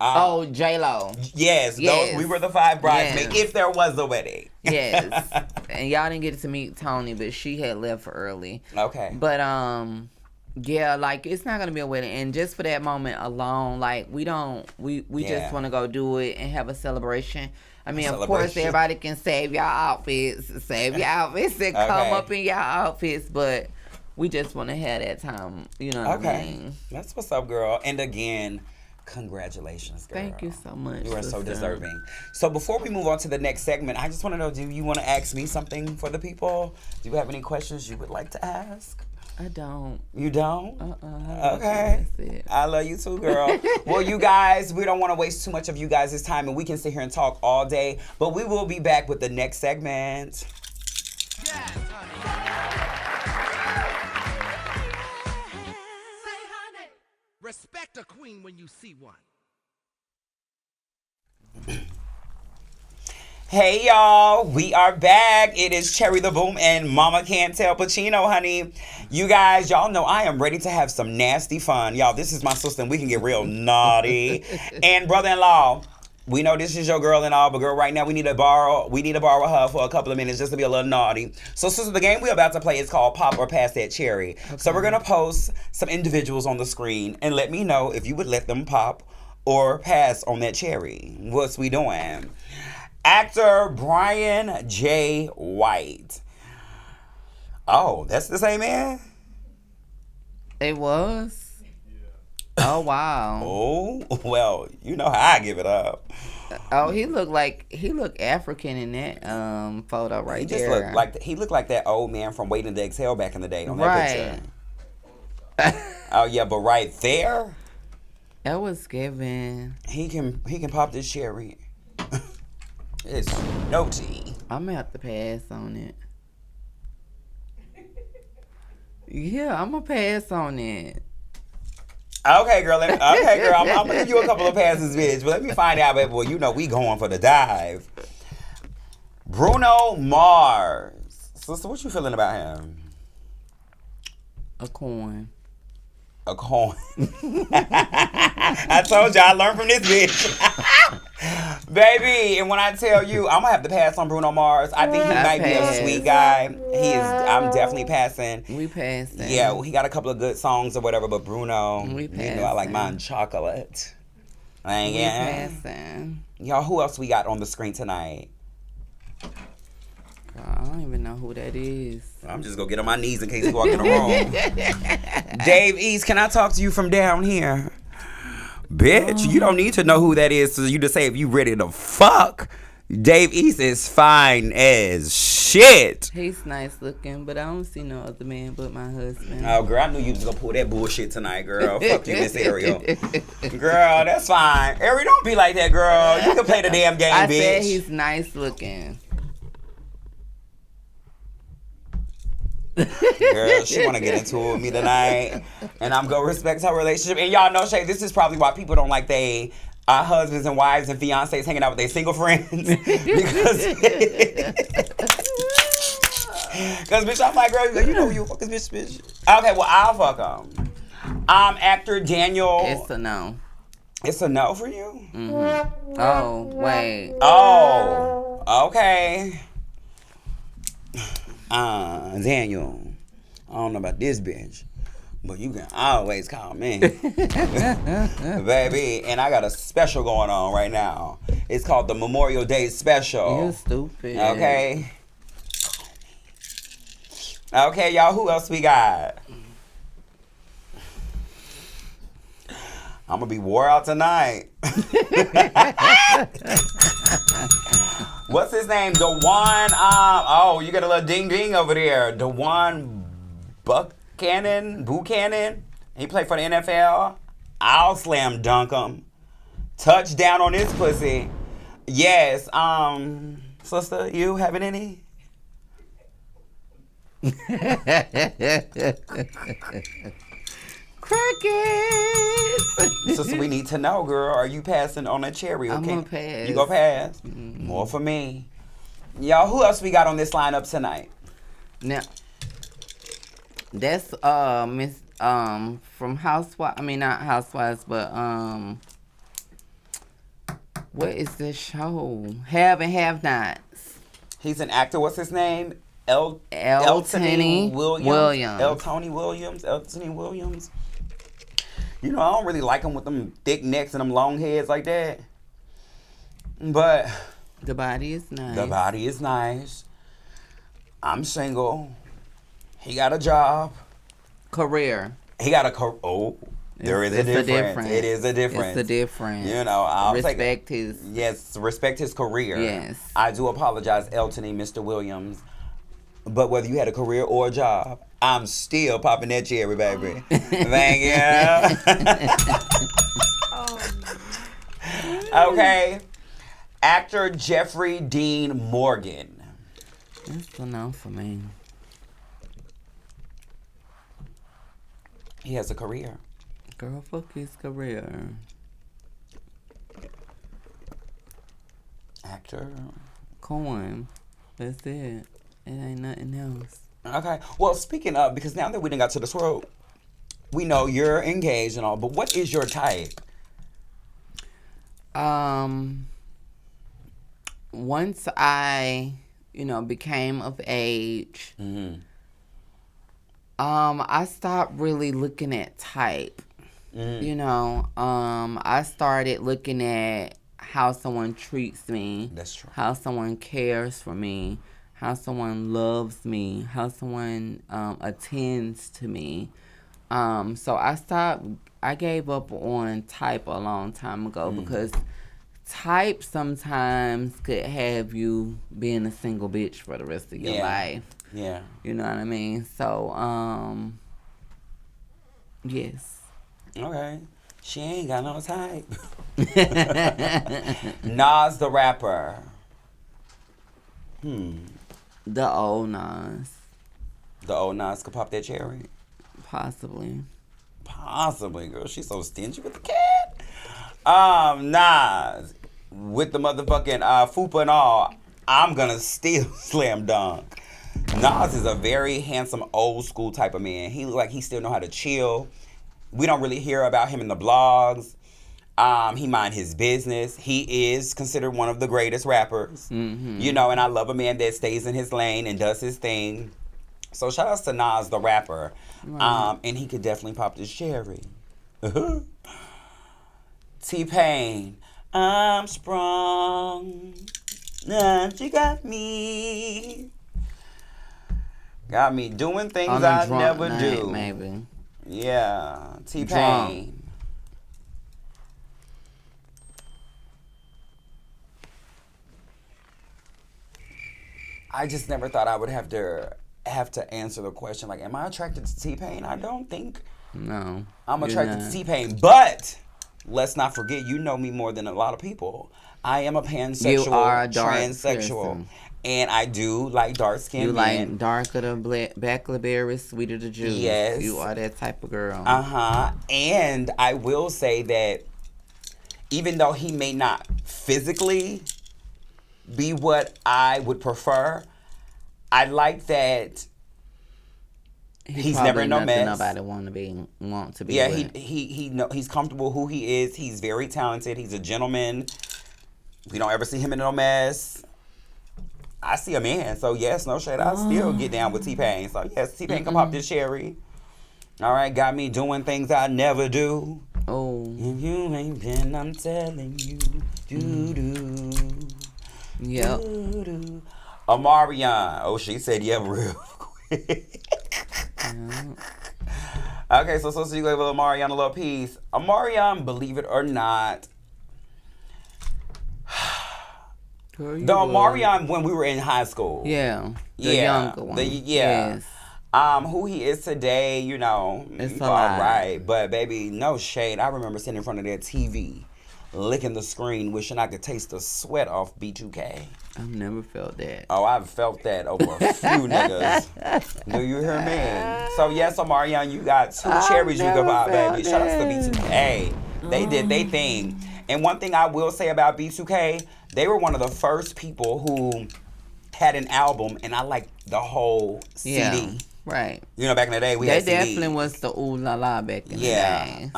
S1: J-Lo.
S2: Yes. Those, we were the 5 bridesmaids. If there was a wedding.
S1: Yes. And y'all didn't get to meet Tony, but she had left early.
S2: Okay.
S1: But yeah, like it's not gonna be a wedding, and just for that moment alone, like we just want to go do it and have a celebration. I mean, of course, everybody can save your outfits and come up in your outfits, but we just want to have that time. You know what I mean?
S2: That's what's up, girl. And again, congratulations, girl.
S1: Thank you so much.
S2: You are so deserving. So before we move on to the next segment, I just want to know, do you want to ask me something for the people? Do you have any questions you would like to ask?
S1: I don't.
S2: You don't?
S1: Okay.
S2: That's it. I love you too, girl. Well, you guys, we don't want to waste too much of you guys' time, and we can sit here and talk all day, but we will be back with the next segment.
S3: Yes, honey. Say, honey. Respect a queen when you see one.
S2: Hey y'all, we are back. It is Cherry the Boom and Mama Can't Tell Pacino, honey. You guys, y'all know I am ready to have some nasty fun. Y'all, this is my sister and we can get real naughty. And brother-in-law, we know this is your girl and all, but girl, right now we need to borrow her for a couple of minutes just to be a little naughty. So sister, the game we're about to play is called Pop or Pass That Cherry. Okay. So we're gonna post some individuals on the screen and let me know if you would let them pop or pass on that cherry. What's we doing? Actor Brian J. White. Oh, that's the same man?
S1: It was? Yeah. Oh, wow.
S2: Oh, well, you know how I give it up.
S1: Oh, he looked African in that photo right there.
S2: He looked like that old man from Waiting to Exhale back in the day on that picture. Oh, yeah, but right there?
S1: That was given.
S2: He can pop this cherry. It's no tea.
S1: I'm gonna have to pass on it. Yeah, I'm gonna pass on it.
S2: Okay, girl. I'm gonna give you a couple of passes, bitch. But let me find out, baby. Well, you know we going for the dive. Bruno Mars. Sister, what you feeling about him?
S1: A coin.
S2: A coin. I told you I learned from this bitch. Baby, and when I tell you, I'm gonna have to pass on Bruno Mars. I think he might be a sweet guy. I'm definitely passing.
S1: We passing.
S2: Yeah, he got a couple of good songs or whatever, but Bruno,
S1: we passing.
S2: You know I like mine chocolate.
S1: We passing.
S2: Y'all, who else we got on the screen tonight?
S1: I don't even know who that is.
S2: I'm just gonna get on my knees in case he walk in the room. Dave East, can I talk to you from down here? Bitch, you don't need to know who that is for you to say if you ready to fuck. Dave East is fine as shit.
S1: He's nice looking, but I don't see no other man but my husband.
S2: Oh, girl, I knew you was gonna pull that bullshit tonight, girl. Fuck you, Miss Ariel. Girl, that's fine. Ariel, don't be like that, girl. You can play the damn game, bitch.
S1: I said he's nice looking.
S2: Girl, she want to get into it with me tonight, and I'm gonna respect her relationship. And y'all know, Shay, this is probably why people don't like they husbands and wives and fiancés hanging out with their single friends because bitch, I'm like, girl, you know who you fuck this bitch. Okay, well, I'll fuck him. Actor Daniel.
S1: It's a no.
S2: It's a no for you?
S1: Mm-hmm. Oh, wait.
S2: Oh, okay. Daniel, I don't know about this bitch, but you can always call me. Baby, and I got a special going on right now. It's called the Memorial Day Special.
S1: You stupid.
S2: Okay. Okay, y'all, who else we got? I'm gonna be wore out tonight. What's his name? Oh, you got a little ding ding over there. DeJuan Buchanan. He played for the NFL. I'll slam dunk him. Touchdown on this pussy. Yes. Sister, you having any?
S1: Crickets.
S2: Sister, we need to know, girl. Are you passing on a cherry? Okay?
S1: I'm gonna pass.
S2: You gonna pass?
S1: Mm-hmm.
S2: More for me. Y'all, who else we got on this lineup tonight?
S1: Now, that's Miss from Housewives. I mean, not Housewives, but what is this show? Have and Have Nots.
S2: He's an actor. What's his name?
S1: Eltony Williams.
S2: Eltony Williams. You know, I don't really like him with them thick necks and them long heads like that. But
S1: the body is nice.
S2: The body is nice. I'm single. He got a job.
S1: Career.
S2: He got a career. Oh, there is a difference. It is a difference.
S1: It's a difference.
S2: You know, I'll
S1: respect his.
S2: Yes, respect his career.
S1: Yes.
S2: I do apologize, Eltony, Mr. Williams. But whether you had a career or a job, I'm still popping that cherry, baby. Thank you. Okay. Actor Jeffrey Dean Morgan.
S1: That's a no for me.
S2: He has a career.
S1: Girl, fuck his career.
S2: Actor.
S1: Coin. That's it. It ain't nothing else.
S2: Okay. Well, speaking of, because now that we done got to the swirl, we know you're engaged and all, but what is your type?
S1: Once I, became of age, I stopped really looking at type. I started looking at how someone treats me.
S2: That's true.
S1: How someone cares for me. How someone loves me. How someone attends to me. So I gave up on type a long time ago because type sometimes could have you being a single bitch for the rest of your life.
S2: Yeah. You
S1: know what I mean? So, yes.
S2: Okay. She ain't got no type. Nas the rapper.
S1: The old Nas.
S2: The old Nas could pop that cherry?
S1: Possibly.
S2: Possibly, girl. She's so stingy with the cat. Nas. With the motherfucking fupa and all, I'm gonna still slam dunk. Nas is a very handsome, old school type of man. He look like he still know how to chill. We don't really hear about him in the blogs. He mind his business. He is considered one of the greatest rappers. And I love a man that stays in his lane and does his thing. So shout out to Nas the rapper. Right. And he could definitely pop this cherry. T-Pain. I'm sprung. She got me. Got me doing things I never do.
S1: Maybe.
S2: Yeah. T-Pain. I just never thought I would have to answer the question, like, am I attracted to T-Pain? I don't think.
S1: No.
S2: I'm attracted to T-Pain, but let's not forget, you know me more than a lot of people. I am a pansexual,
S1: you are a dark
S2: transsexual,
S1: person.
S2: And I do like dark-skinned men.
S1: You like darker the black berries, sweeter the juice.
S2: Yes.
S1: You are that type of girl.
S2: And I will say that even though he may not physically be what I would prefer, I like that he's never in no mess.
S1: Nobody want to be.
S2: Yeah,
S1: with.
S2: he's comfortable who he is. He's very talented. He's a gentleman. We don't ever see him in no mess. I see a man, so yes, no shade. I'll still get down with T-Pain. So yes, T-Pain can pop this cherry. All right, got me doing things I never do.
S1: Oh.
S2: If you ain't been, I'm telling you. Do.
S1: Yep.
S2: Amarion. Oh, she said yeah real quick. Okay, so you gave Amarion a little piece. Amarion, believe it or not,
S1: Girl, you
S2: The
S1: would.
S2: Omarion when we were in high school.
S1: Yeah. The younger one. Yes.
S2: Who he is today, you know,
S1: It's a
S2: all
S1: lot.
S2: right. But baby, no shade. I remember sitting in front of that TV, licking the screen, wishing I could taste the sweat off B2K.
S1: I've never felt that.
S2: Oh, I've felt that over a few niggas. Do you hear me? So yes, Omarion, you got two cherries you can buy, baby. Shout out to B2K. They did their thing. And one thing I will say about B2K, they were one of the first people who had an album, and I liked the whole CD.
S1: Yeah, right.
S2: You know, back in the day, we had
S1: They
S2: CDs.
S1: definitely was the ooh la la back in the day.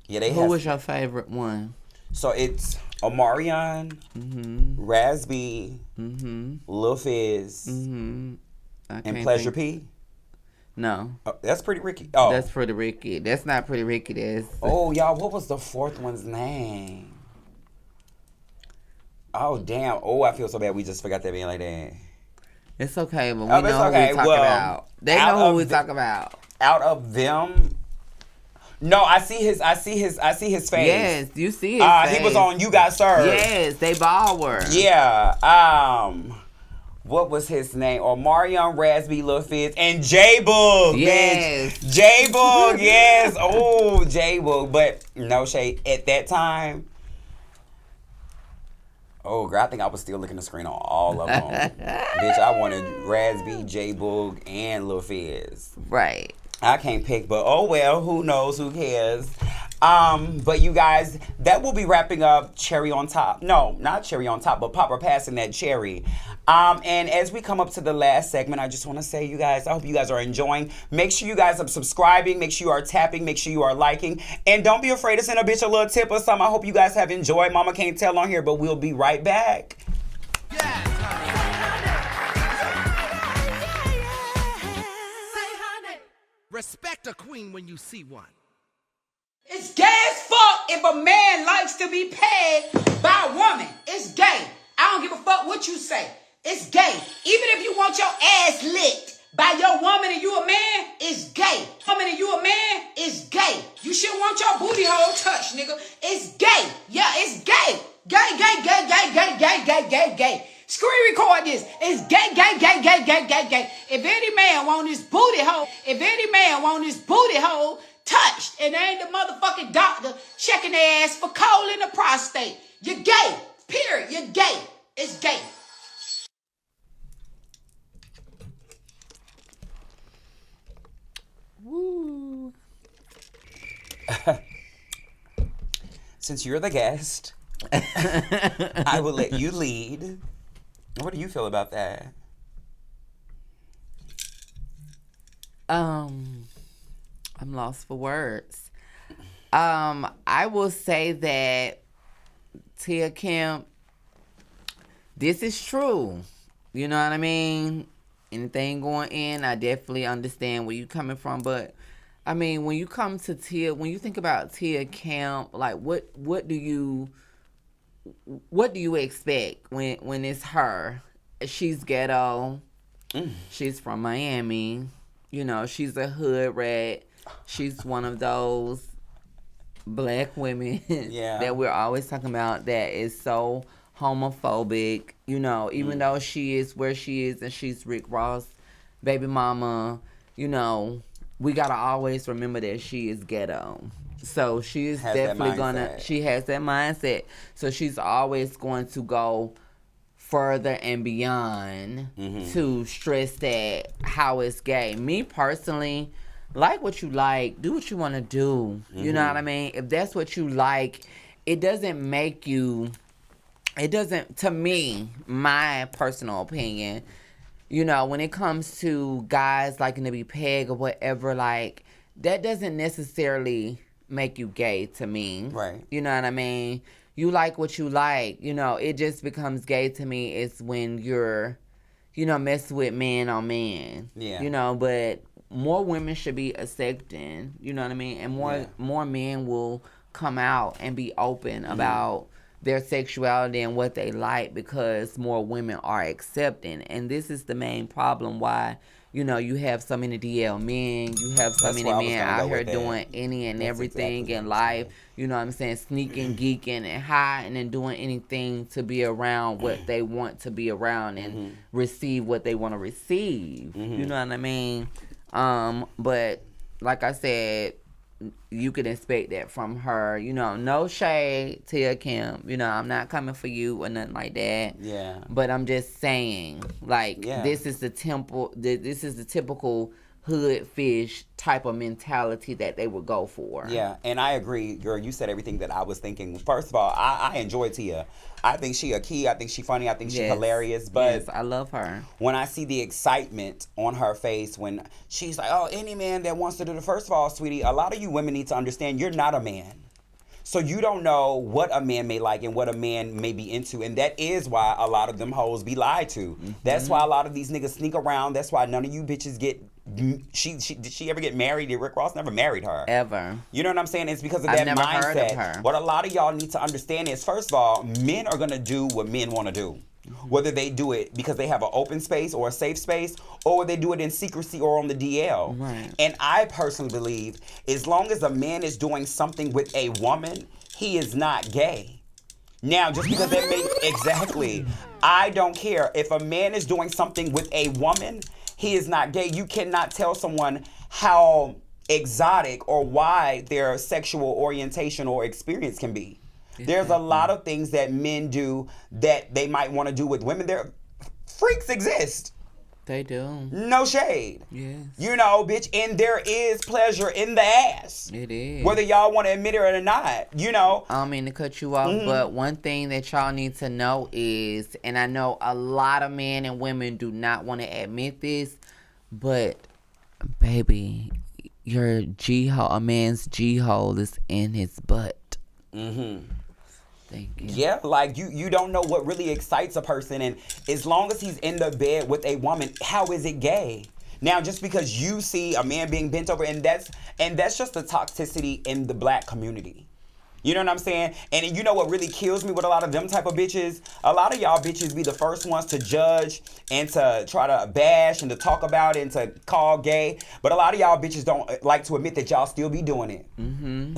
S2: They
S1: Who was your favorite one?
S2: So it's Omarion, Razby, Lil Fizz, and Pleasure P.
S1: No.
S2: Oh, that's Pretty Ricky. Oh,
S1: That's Pretty Ricky. That's not Pretty Ricky. That's
S2: oh, y'all, what was the fourth one's name? Oh, damn. Oh, I feel so bad. We just forgot that being like that.
S1: It's okay, but we
S2: Oh,
S1: know
S2: it's
S1: who
S2: okay.
S1: we talk
S2: Well,
S1: about. They
S2: out
S1: know who
S2: of
S1: we
S2: the-
S1: talk about.
S2: Out of them, no, I see his face.
S1: Yes, you see it.
S2: He was on You Got Served.
S1: Yes, they baller.
S2: Yeah. What was his name? Omarion, Razby, Lil Fizz, and J-Boog.
S1: Yes.
S2: Bitch. J-Boog, yes. Oh, J-Boog. But no shade. At that time, oh, girl, I think I was still looking at the screen on all of them. Bitch, I wanted Razby, J-Boog, and Lil Fizz.
S1: Right.
S2: I can't pick, but oh well, who knows, who cares. But you guys, that will be wrapping up Cherry on Top. No, not Cherry on Top, but Papa passing that cherry. And as we come up to the last segment, I just want to say, you guys, I hope you guys are enjoying. Make sure you guys are subscribing. Make sure you are tapping. Make sure you are liking. And don't be afraid to send a bitch a little tip or something. I hope you guys have enjoyed Mama Can't Tell on here, but we'll be right back.
S3: Respect a queen when you see one.
S4: It's gay as fuck if a man likes to be paid by a woman. It's gay. I don't give a fuck what you say. It's gay. Even if you want your ass licked by your woman and you a man, it's gay. Woman and you a man, it's gay. You shouldn't want your booty hole touched, nigga. It's gay. Yeah, it's gay. Gay, gay, gay, gay, gay, gay, gay, gay, gay. Screen record this. It's gay, gay, gay, gay, gay, gay, gay. If any man want his booty hole, touched, and there ain't the motherfucking doctor checking their ass for colon or prostate, you're gay. Period. You're gay. It's gay.
S1: Woo.
S2: Since you're the guest, I will let you lead. What do you feel about that?
S1: I'm lost for words. I will say that Tia Kemp, this is true. You know what I mean? Anything going in, I definitely understand where you're coming from. But I mean, when you come to Tia, when you think about Tia Kemp, like what do you expect when it's her? She's ghetto. She's from Miami. You know, she's a hood rat. She's one of those black women that we're always talking about that is so homophobic. You know, even though she is where she is and she's Rick Ross' baby mama, you know, we got to always remember that she is ghetto. So she is definitely she has that mindset. So she's always going to go further and beyond to stress that how it's gay. Me personally, like what you like, do what you want to do. You know what I mean? If that's what you like, it doesn't make you, to me, my personal opinion, you know, when it comes to guys liking to be pegged or whatever, like, that doesn't necessarily make you gay to me.
S2: Right.
S1: You know what I mean? You like what you like. You know, it just becomes gay to me. It's when you're, you know, messing with man on man.
S2: Yeah.
S1: You know, but more women should be accepting. You know what I mean? And more men will come out and be open about their sexuality and what they like because more women are accepting. And this is the main problem why you know, you have so many DL men, you have so
S2: That's where I
S1: many
S2: was
S1: men
S2: gonna go
S1: out here
S2: with that.
S1: doing any and
S2: That's
S1: everything
S2: exactly
S1: in
S2: what I'm
S1: life.
S2: saying.
S1: You know what I'm saying? Sneaking, geeking, and hiding and doing anything to be around what they want to be around and receive what they want to receive. You know what I mean? But like I said, you can expect that from her. You know, no shade to Kim. You know, I'm not coming for you or nothing like that.
S2: Yeah.
S1: But I'm just saying, like,
S2: Yeah.
S1: this is the typical hood fish type of mentality that they would go for.
S2: Yeah, and I agree, girl. You said everything that I was thinking. First of all, I enjoy Tia. I think she a key. I think she funny. I think she
S1: Yes.
S2: hilarious. But
S1: yes, I love her.
S2: when I see the excitement on her face when she's like, oh, any man that wants to do the first of all, sweetie, a lot of you women need to understand you're not a man. So you don't know what a man may like and what a man may be into. And that is why a lot of them hoes be lied to. That's why a lot of these niggas sneak around. That's why none of you bitches get... did she ever get married? Did Rick Ross never married her?
S1: Ever.
S2: You know what I'm saying? It's because of
S1: I've
S2: that
S1: never heard of
S2: mindset.
S1: her.
S2: What a lot of y'all need to understand is, first of all, men are going to do what men want to do. Whether they do it because they have an open space or a safe space, or they do it in secrecy or on the DL.
S1: Right.
S2: And I personally believe as long as a man is doing something with a woman, he is not gay. Now, just because that may... Exactly. I don't care. If a man is doing something with a woman, he is not gay. You cannot tell someone how exotic or wide their sexual orientation or experience can be. There's a lot of things that men do that they might want to do with women. Freaks exist.
S1: They do.
S2: No shade.
S1: Yes.
S2: You know, bitch, and there is pleasure in the ass.
S1: It is.
S2: Whether y'all want to admit it or not, you know.
S1: I don't mean to cut you off, but one thing that y'all need to know is, and I know a lot of men and women do not want to admit this, but baby, your G-hole, a man's G-hole is in his butt. Thank you.
S2: Yeah, like you don't know what really excites a person, and as long as he's in the bed with a woman, how is it gay? Now, just because you see a man being bent over, and that's just the toxicity in the black community. You know what I'm saying? And you know what really kills me with a lot of them type of bitches? A lot of y'all bitches be the first ones to judge and to try to bash and to talk about it and to call gay. But a lot of y'all bitches don't like to admit that y'all still be doing it.
S1: And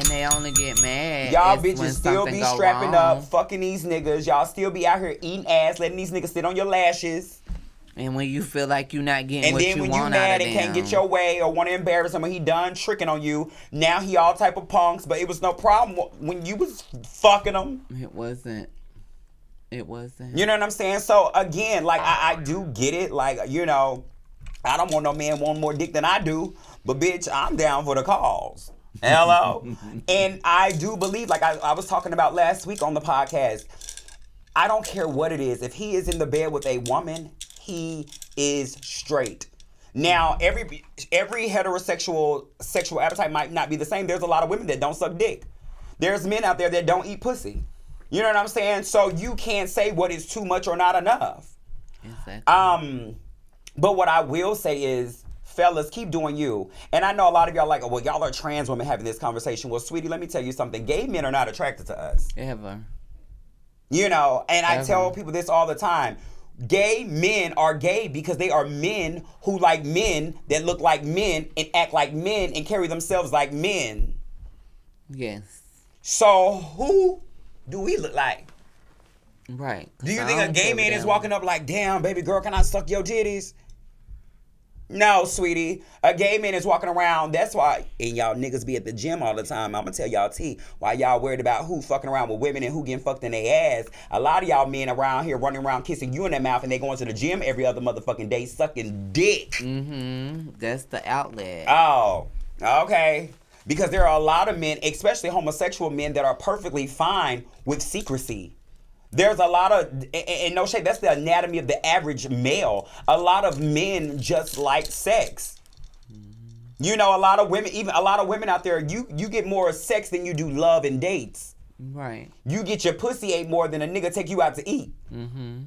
S1: they only get mad.
S2: Y'all
S1: when
S2: bitches still
S1: something
S2: be
S1: go
S2: strapping
S1: wrong.
S2: up, fucking these niggas. Y'all still be out here eating ass, letting these niggas sit on your lashes.
S1: And when you feel like you're not getting
S2: And
S1: what
S2: then
S1: you
S2: when you
S1: want out
S2: mad
S1: of
S2: and
S1: them,
S2: can't get your way or want to embarrass him, when he done tricking on you, now he all type of punks. But it was no problem when you was fucking him.
S1: It wasn't. It wasn't.
S2: You know what I'm saying? So again, like I do get it. Like, you know, I don't want no man want more dick than I do. But bitch, I'm down for the cause. Hello? And I do believe, like I was talking about last week on the podcast, I don't care what it is. If he is in the bed with a woman, he is straight. Now, every heterosexual sexual appetite might not be the same. There's a lot of women that don't suck dick. There's men out there that don't eat pussy. You know what I'm saying? So you can't say what is too much or not enough.
S1: Exactly.
S2: But what I will say is, fellas, keep doing you. And I know a lot of y'all like, oh, well, y'all are trans women having this conversation. Well, sweetie, let me tell you something. Gay men are not attracted to us.
S1: Ever.
S2: You know, and I
S1: Ever.
S2: tell people this all the time. Gay men are gay because they are men who like men that look like men and act like men and carry themselves like men.
S1: Yes.
S2: So who do we look like?
S1: Right.
S2: Do you think a gay man is walking up like, damn, baby girl, can I suck your titties? No, sweetie. A gay man is walking around. That's why, and y'all niggas be at the gym all the time. I'm going to tell y'all, why y'all worried about who fucking around with women and who getting fucked in their ass. A lot of y'all men around here running around kissing you in their mouth and they going to the gym every other motherfucking day sucking dick.
S1: Mm-hmm. That's the outlet.
S2: Oh, okay. Because there are a lot of men, especially homosexual men, that are perfectly fine with secrecy. There's a lot of, and no shade, that's the anatomy of the average male. A lot of men just like sex. You know, a lot of women out there, you get more sex than you do love and dates.
S1: Right.
S2: You get your pussy ate more than a nigga take you out to eat.
S1: Mm-hmm.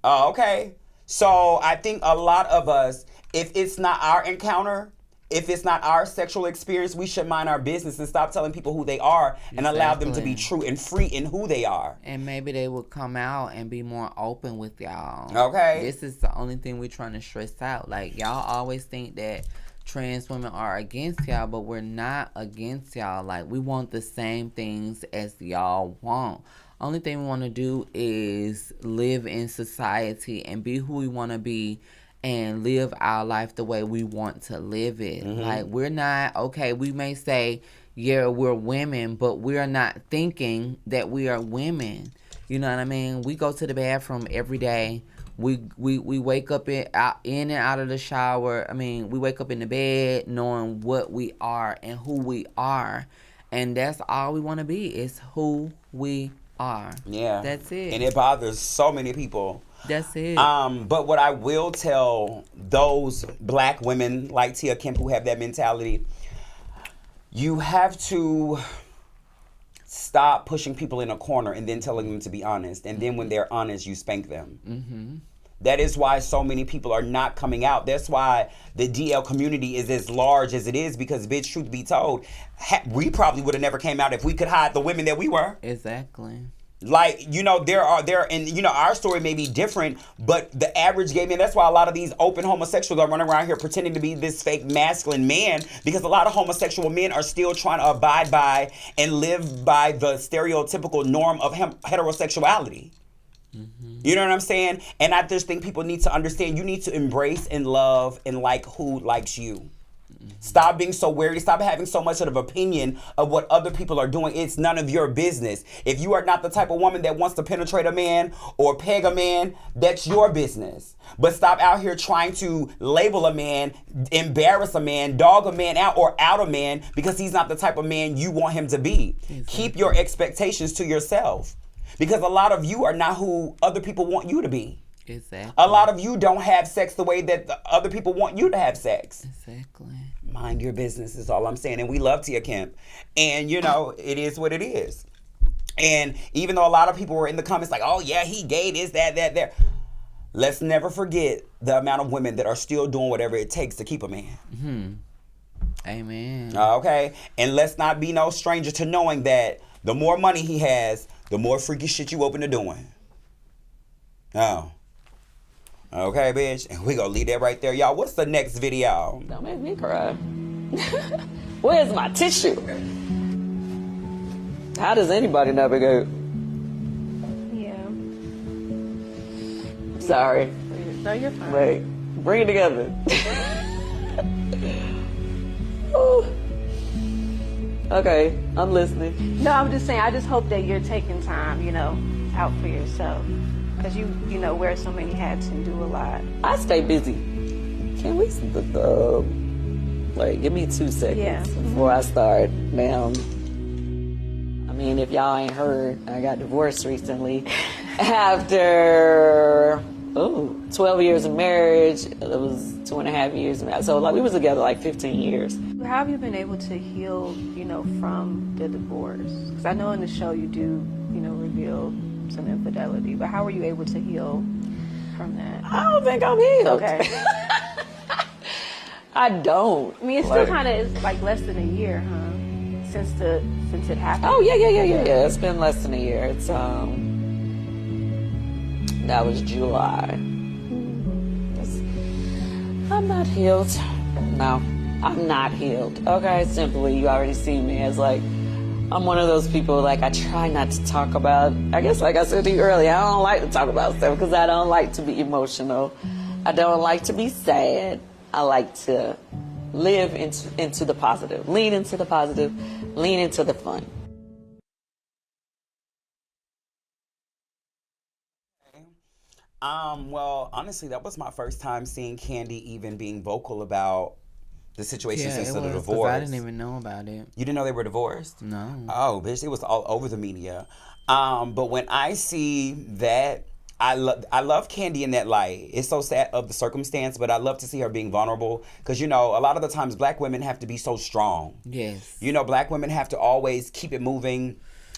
S2: Oh, okay. So I think a lot of us, if it's not our encounter, if it's not our sexual experience, we should mind our business and stop telling people who they are and allow them to be true and free in who they are.
S1: And maybe they would come out and be more open with y'all.
S2: Okay.
S1: This is the only thing we're trying to stress out. Like, y'all always think that trans women are against y'all, but we're not against y'all. Like, we want the same things as y'all want. Only thing we want to do is live in society and be who we want to be and live our life the way we want to live it. Like, we're not, okay, we may say, yeah, we're women, but we're not thinking that we are women. You know what I mean? We go to the bathroom every day. We wake up in and out of the shower. I mean, we wake up in the bed knowing what we are and who we are. And that's all we want to be, is who we are.
S2: Yeah.
S1: That's it.
S2: And it bothers so many people.
S1: That's it.
S2: But what I will tell those black women like Tia Kemp who have that mentality, you have to stop pushing people in a corner and then telling them to be honest. And then when they're honest, you spank them. Mm-hmm. That is why so many people are not coming out. That's why the DL community is as large as it is, because, bitch, truth be told, we probably would have never came out if we could hide the women that we were.
S1: Exactly.
S2: Like, you know, and you know, our story may be different, but the average gay man, that's why a lot of these open homosexuals are running around here pretending to be this fake masculine man, because a lot of homosexual men are still trying to abide by and live by the stereotypical norm of heterosexuality. Mm-hmm. You know what I'm saying? And I just think people need to understand, you need to embrace and love and like who likes you. Stop being so wary. Stop having so much of an opinion of what other people are doing. It's none of your business. If you are not the type of woman that wants to penetrate a man or peg a man, that's your business. But stop out here trying to label a man, embarrass a man, dog a man out, or out a man because he's not the type of man you want him to be. Exactly. Keep your expectations to yourself, because a lot of you are not who other people want you to be.
S1: Exactly.
S2: A lot of you don't have sex the way that the other people want you to have sex.
S1: Exactly.
S2: Mind your business is all I'm saying. And we love Tia Kemp. And, you know, it is what it is. And even though a lot of people were in the comments like, oh, yeah, he gay, this, that, there. Let's never forget the amount of women that are still doing whatever it takes to keep a man.
S1: Mm-hmm. Amen.
S2: Okay? And let's not be no stranger to knowing that the more money he has, the more freaky shit you open to doing. Oh. Okay, bitch. And we gonna leave that right there. Y'all, what's the next video?
S5: Don't make me cry. Where's my tissue? How does anybody navigate?
S6: Yeah.
S5: Sorry.
S6: No, you're fine.
S5: Wait. Bring it together. Ooh. Okay, I'm listening.
S6: No, I'm just saying, I just hope that you're taking time, you know, out for yourself. Because you know, wear so many hats and do a lot.
S5: I stay busy. Can we, give me 2 seconds before I start, ma'am. I mean, if y'all ain't heard, I got divorced recently. After, 12 years of marriage, it was 2.5 years of marriage. So, we was together 15 years.
S6: How have you been able to heal, you know, from the divorce? Because I know in the show you do, you know, reveal some infidelity, but how were you able to heal from that?
S5: I don't think I'm healed.
S6: Okay.
S5: I don't.
S6: I mean, it's still kind of less than a year, huh? Since it happened.
S5: Oh yeah. It's been less than a year. It's that was July. I'm not healed. No, I'm not healed. Okay, simply, you already see me as I'm one of those people, I try not to talk about, I guess like I said to you earlier, I don't like to talk about stuff because I don't like to be emotional. I don't like to be sad. I like to live into the positive, lean into the positive, lean into the fun.
S2: Well, honestly, that was my first time seeing Candy even being vocal about the situation since the divorce.
S1: I didn't even know about it.
S2: You didn't know they were divorced?
S1: No.
S2: Oh, bitch, it was all over the media. But when I see that, I love Candy in that light. It's so sad of the circumstance, but I love to see her being vulnerable because, you know, a lot of the times black women have to be so strong.
S1: Yes.
S2: You know, black women have to always keep it moving.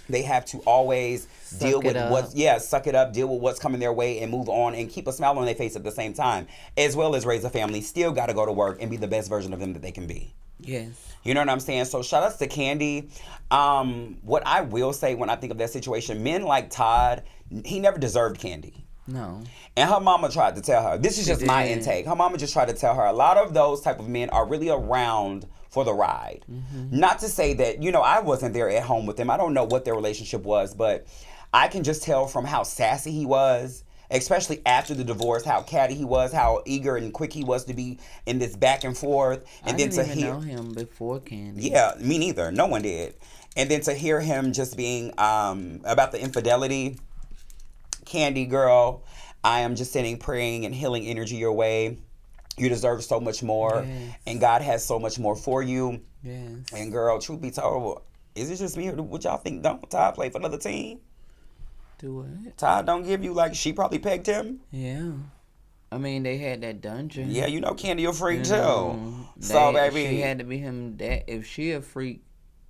S2: They have to always deal with suck it up, deal with what's coming their way and move on and keep a smile on their face at the same time, as well as raise a family. Still got to go to work and be the best version of them that they can be.
S1: Yes.
S2: You know what I'm saying? So shout outs to Candy. What I will say when I think of that situation, men like Todd, he never deserved Candy.
S1: No.
S2: And her mama tried to tell her, this is just my intake. Her mama just tried to tell her, a lot of those type of men are really around for the ride. Mm-hmm. Not to say that, I wasn't there at home with them. I don't know what their relationship was, but I can just tell from how sassy he was, especially after the divorce, how catty he was, how eager and quick he was to be in this back and forth. And
S1: I
S2: then
S1: didn't even know him before Candy.
S2: Yeah, me neither. No one did. And then to hear him just being about the infidelity, Candy girl, I am just sending praying and healing energy your way. You deserve so much more. Yes. And God has so much more for you.
S1: Yes.
S2: And girl, truth be told, is it just me or what y'all think? Don't Todd play for another team?
S1: Do what?
S2: Todd don't give you, she probably pegged him?
S1: Yeah. I mean, they had that dungeon.
S2: Yeah, Candy a freak too. So, baby.
S1: She had to be him that. If she a freak,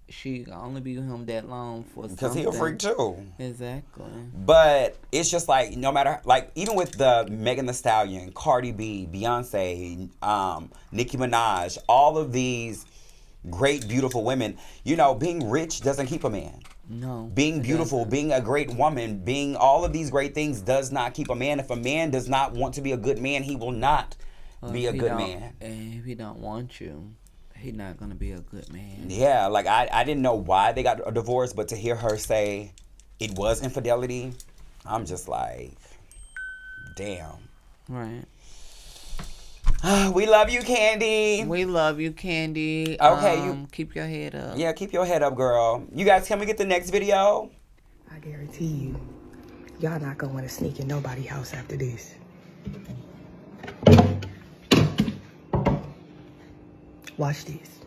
S1: she can only be with him that long for something.
S2: Because he a freak too.
S1: Exactly.
S2: But it's just no matter, even with the Megan Thee Stallion, Cardi B, Beyonce, Nicki Minaj, all of these great, beautiful women, being rich doesn't keep a man.
S1: No.
S2: Being beautiful, being a great woman, being all of these great things does not keep a man. If a man does not want to be a good man, he will not be a good man.
S1: And if he don't want you, he's not going to be a good man.
S2: Yeah, I didn't know why they got a divorce, but to hear her say it was infidelity, I'm just damn.
S1: Right.
S2: We love you, Candy.
S1: We love you, Candy.
S2: Okay,
S1: keep your head up.
S2: Yeah, keep your head up, girl. You guys, can we get the next video?
S7: I guarantee you, y'all not gonna want to sneak in nobody's house after this. Watch this.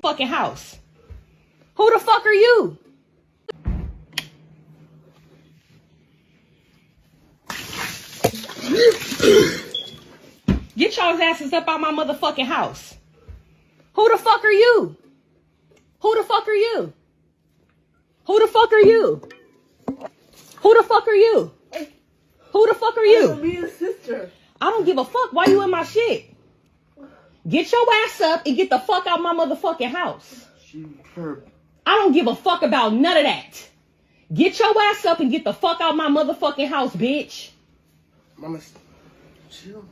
S4: Fucking house. Who the fuck are you? Get y'all's asses up out my motherfucking house. Who the fuck are you? Who the fuck are you? Who the fuck are you? Who the fuck are you? Who the fuck are you?
S7: Me and sister.
S4: I don't give a fuck. Why you in my shit? Get your ass up and get the fuck out my motherfucking house. I don't give a fuck about none of that. Get your ass up and get the fuck out my motherfucking house, bitch.
S7: Mama, chill.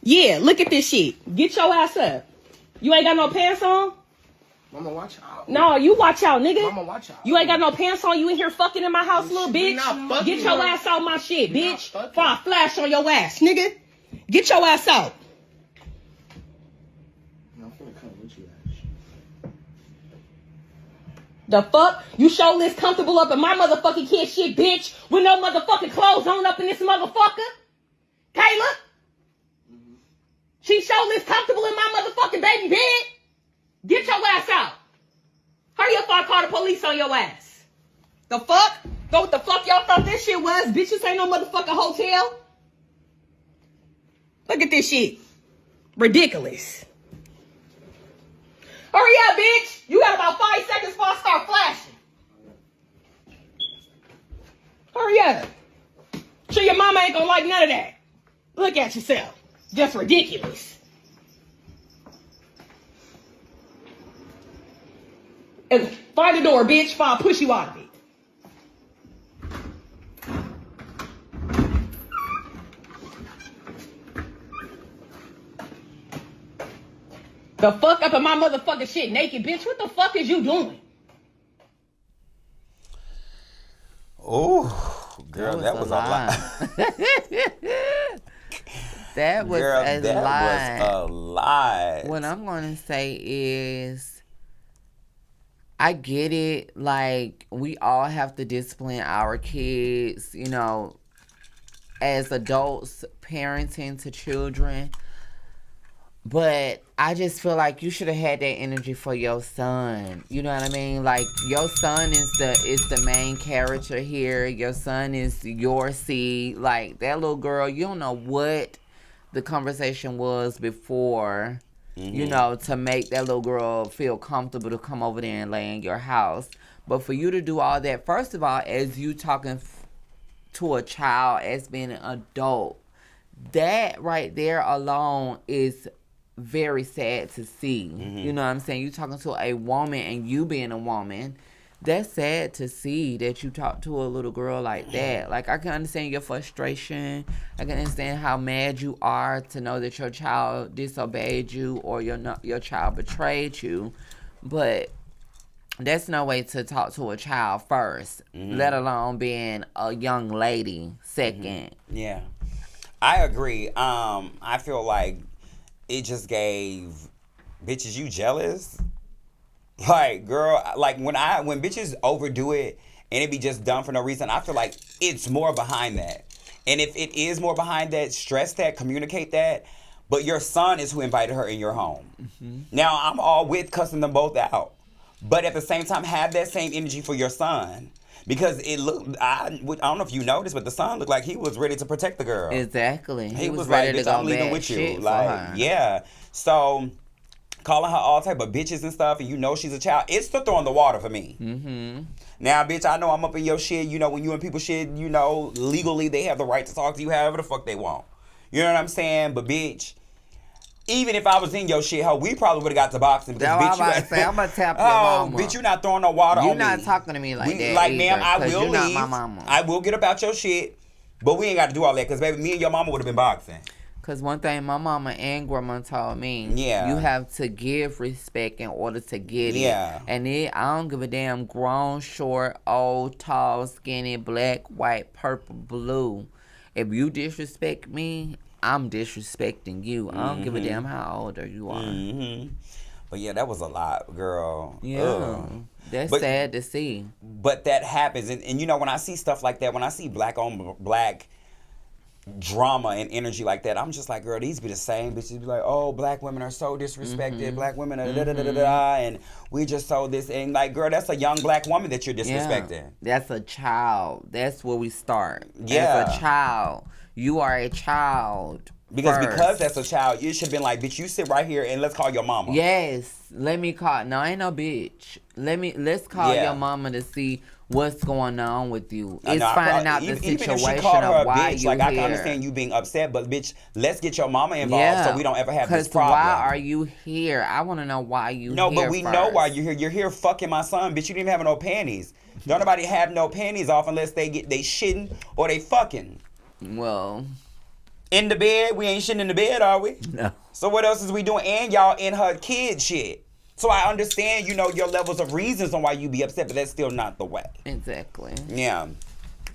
S4: Yeah, look at this shit. Get your ass up. You ain't got no pants on?
S7: Mama, watch out.
S4: No, you watch out, nigga.
S7: Mama, watch out.
S4: You ain't got no pants on. You in here fucking in my house, little bitch. Get your ass out my shit, bitch. Before I flash on your ass, nigga. Get your ass out. The fuck? You show this comfortable up in my motherfucking kid shit, bitch, with no motherfucking clothes on up in this motherfucker? Kayla? She show this comfortable in my motherfucking baby bed? Get your ass out. Hurry up or I call the police on your ass. The fuck? Know what the fuck y'all thought this shit was? Bitches ain't no motherfucking hotel. Look at this shit. Ridiculous. Hurry up, bitch. You got about 5 seconds before I start flashing. Hurry up. Sure your mama ain't gonna like none of that. Look at yourself. Just ridiculous. And find the door, bitch, before I push you out of it. The fuck up in my motherfucking shit naked, bitch. What the fuck is you doing?
S2: Oh, girl, that was a lot.
S1: That was
S2: Girl,
S1: a
S2: that
S1: lot.
S2: was a lot.
S1: What I'm going to say is, I get it. Like, we all have to discipline our kids, you know, as adults, parenting to children. But I just feel like you should have had that energy for your son. You know what I mean? Like, your son is the main character here. Your son is your seed. Like, that little girl, you don't know what the conversation was before you know, to make that little girl feel comfortable to come over there and lay in your house. But for you to do all that, first of all, as you talking to a child, as being an adult, that right there alone is very sad to see. You know what I'm saying? You talking to a woman and you being a woman, that's sad to see that you talk to a little girl like that. Like, I can understand your frustration. I can understand how mad you are to know that your child disobeyed you or your child betrayed you. But that's no way to talk to a child first, let alone being a young lady second.
S2: Yeah. I agree. I feel like it just gave bitches, you jealous? Like, girl, like when bitches overdo it and it be just done for no reason, I feel like it's more behind that. And if it is more behind that, stress that, communicate that. But your son is who invited her in your home. Now, I'm all with cussing them both out. But at the same time, have that same energy for your son. Because it looked, I don't know if you noticed, but the son looked like he was ready to protect the girl.
S1: Exactly.
S2: He was ready to go I'm leaving with you. Like, yeah. So, calling her all type of bitches and stuff, and you know she's a child, it's the throw in the water for me. Now, bitch, I know I'm up in your shit. You know, when you in people's shit, you know, legally they have the right to talk to you however the fuck they want. You know what I'm saying? But, bitch, even if I was in your shit, ho, we probably would have got to boxing. Because, bitch,
S1: I'm going to tap your mama.
S2: Bitch, you not throwing no water on me.
S1: You're not talking to me like that
S2: Like,
S1: either,
S2: ma'am, I will
S1: leave.
S2: leave.
S1: Not my mama.
S2: I will get about your shit. But we ain't got to do all that. Because, baby, me and your mama would have been boxing.
S1: Because one thing my mama and grandma told me, you have to give respect in order to get it. And I don't give a damn grown, short, old, tall, skinny, black, white, purple, blue. If you disrespect me, I'm disrespecting you. I don't give a damn how old you are.
S2: But yeah, that was a lot, girl.
S1: Yeah. That's sad to see.
S2: But that happens. And you know, when I see stuff like that, when I see black on black drama and energy like that, I'm just like, girl, these be the same bitches be like, oh, black women are so disrespected, black women are da-da-da-da-da, and we just so this, and like, girl, that's a young black woman that you're disrespecting.
S1: That's a child. That's where we start. As a child. You are a child.
S2: Because that's a child, you should have been like, bitch, you sit right here and let's call your mama.
S1: Yes. Let me call. No, ain't no bitch. Let's call your mama to see what's going on with you. It's finding out the situation
S2: even if she called her
S1: of why
S2: bitch,
S1: you
S2: like,
S1: here.
S2: I can understand you being upset, but bitch, let's get your mama involved so we don't ever have this problem.
S1: Why are you here? I want to know why you here.
S2: No, but we know why you're here. You're here fucking my son, bitch. You didn't even have no panties. Don't nobody have no panties off unless they shitting or they fucking.
S1: Well,
S2: in the bed, we ain't shitting in the bed, are we?
S1: No.
S2: So what else is we doing? And y'all in her kid shit. So I understand, you know, your levels of reasons on why you be upset, but that's still not the way.
S1: Exactly.
S2: Yeah.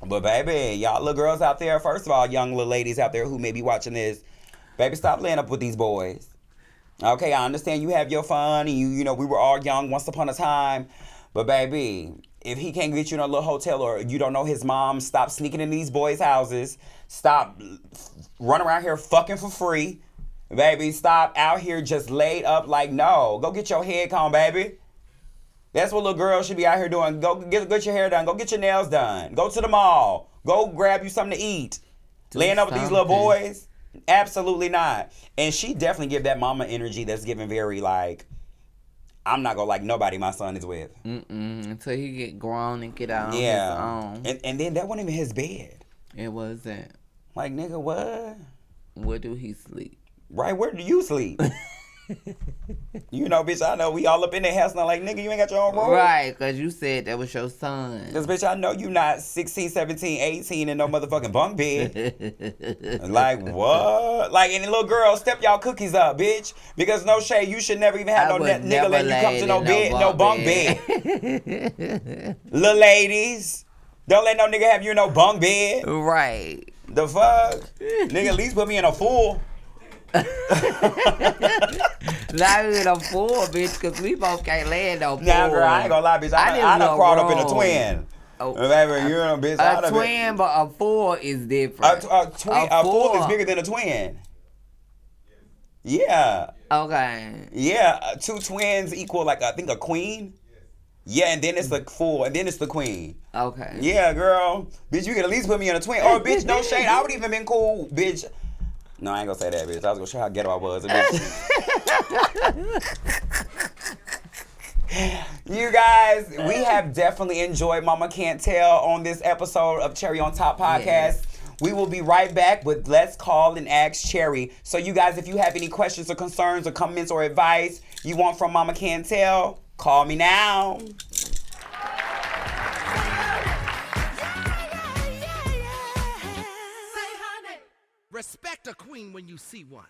S2: But baby, y'all little girls out there, first of all, young little ladies out there who may be watching this, baby, stop laying up with these boys. Okay, I understand you have your fun, and you know, we were all young once upon a time, but baby, if he can't get you in a little hotel or you don't know his mom, stop sneaking in these boys' houses. Stop running around here fucking for free. Baby, stop out here just laid up like, no. Go get your head combed, baby. That's what little girls should be out here doing. Go get your hair done. Go get your nails done. Go to the mall. Go grab you something to eat. Laying up with these little boys? Absolutely not. And she definitely give that mama energy that's giving very like, I'm not gonna like nobody my son is with.
S1: Until he get grown and get out on his own.
S2: And then that wasn't even his bed.
S1: It wasn't.
S2: Like, nigga, what?
S1: Where do he sleep?
S2: Right, where do you sleep? You know, bitch, I know we all up in the house now like, nigga, you ain't got your own room.
S1: Right, because you said that was your son.
S2: Because, bitch, I know you not 16, 17, 18 in no motherfucking bunk bed. Like, what? Like, and little girl, step y'all cookies up, bitch. Because no shade, you should never even have no nigga let you come to no bed, no bunk bed. Little ladies, don't let no nigga have you in no bunk bed.
S1: Right.
S2: The fuck? Nigga, at least put me in a full.
S1: Not even a full, bitch, because we both can't lay in no full.
S2: Nah, girl, I ain't gonna lie, bitch. I done crawled up in a twin.
S1: Oh,
S2: baby, you know, bitch.
S1: A twin, but a full is different.
S2: A full is bigger than a twin. Yeah.
S1: Okay.
S2: Yeah, two twins equal, like, I think a queen. Yeah, and then it's the full, and then it's the queen.
S1: Okay.
S2: Yeah, girl. Bitch, you can at least put me in a twin. Or, bitch, no shade. I would even been cool, bitch. No, I ain't gonna say that, bitch. I was gonna show how ghetto I was. Bitch. You guys, we have definitely enjoyed Mama Can't Tell on this episode of Cherry on Top podcast. Yes. We will be right back with Let's Call and Ask Cherry. So you guys, if you have any questions or concerns or comments or advice you want from Mama Can't Tell, call me now.
S3: Respect a queen when you see one.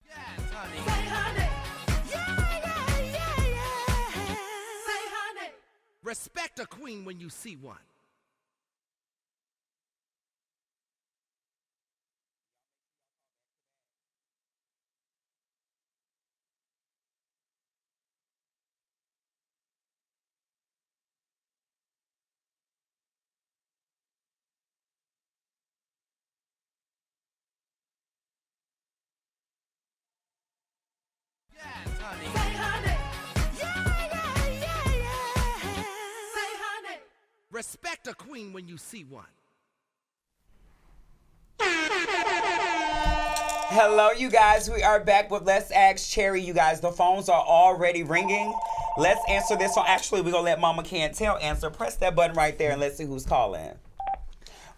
S3: Yes, honey. Say honey. Say honey. Respect a queen when you see one. Yes, honey. Say honey. Say honey. Respect a queen when you see one.
S2: Hello, you guys. We are back with Let's Ask Cherry. You guys, the phones are already ringing. Let's answer this one. Actually, we're going to let Mama Can't Tell answer. Press that button right there and let's see who's calling.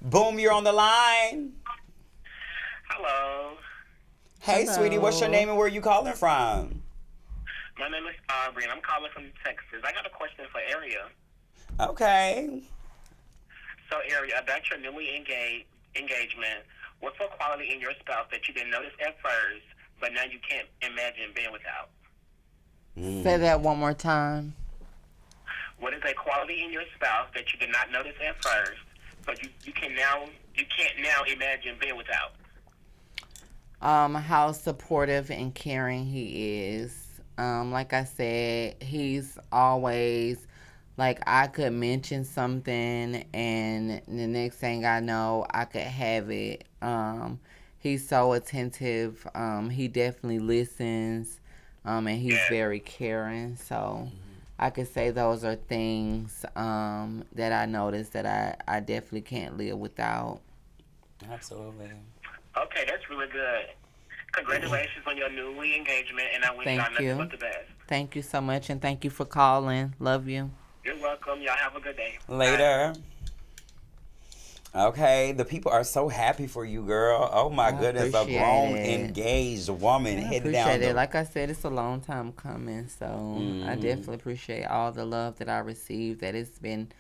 S2: Boom, you're on the line.
S8: Hello.
S2: Hey,
S1: Hello.
S2: sweetie, what's your name and where are you calling from?
S8: My name is Aubrey, and I'm calling from Texas. I got a question for Ariel.
S2: Okay.
S8: So, Ariel, about your newly engagement, what's a quality in your spouse that you didn't notice at first, but now you can't imagine being without?
S1: Say that one more time.
S8: What is a quality in your spouse that you did not notice at first, but you can't now imagine being without?
S1: How supportive and caring he is. Like I said, he's always like I could mention something and the next thing I know I could have it. He's so attentive. He definitely listens. And he's very caring. So I could say those are things that I noticed that I definitely can't live without.
S2: Absolutely.
S8: Okay, that's really good. Congratulations on your newly engagement, and I wish y'all nothing but the best.
S1: Thank you so much, and thank you for calling. Love you.
S8: You're welcome. Y'all have a good day.
S2: Later. Bye. Okay, the people are so happy for you, girl. Oh my goodness, a grown, engaged woman headed down.
S1: Appreciate it. Like I said, it's a long time coming, so I definitely appreciate all the love that I received. That it's been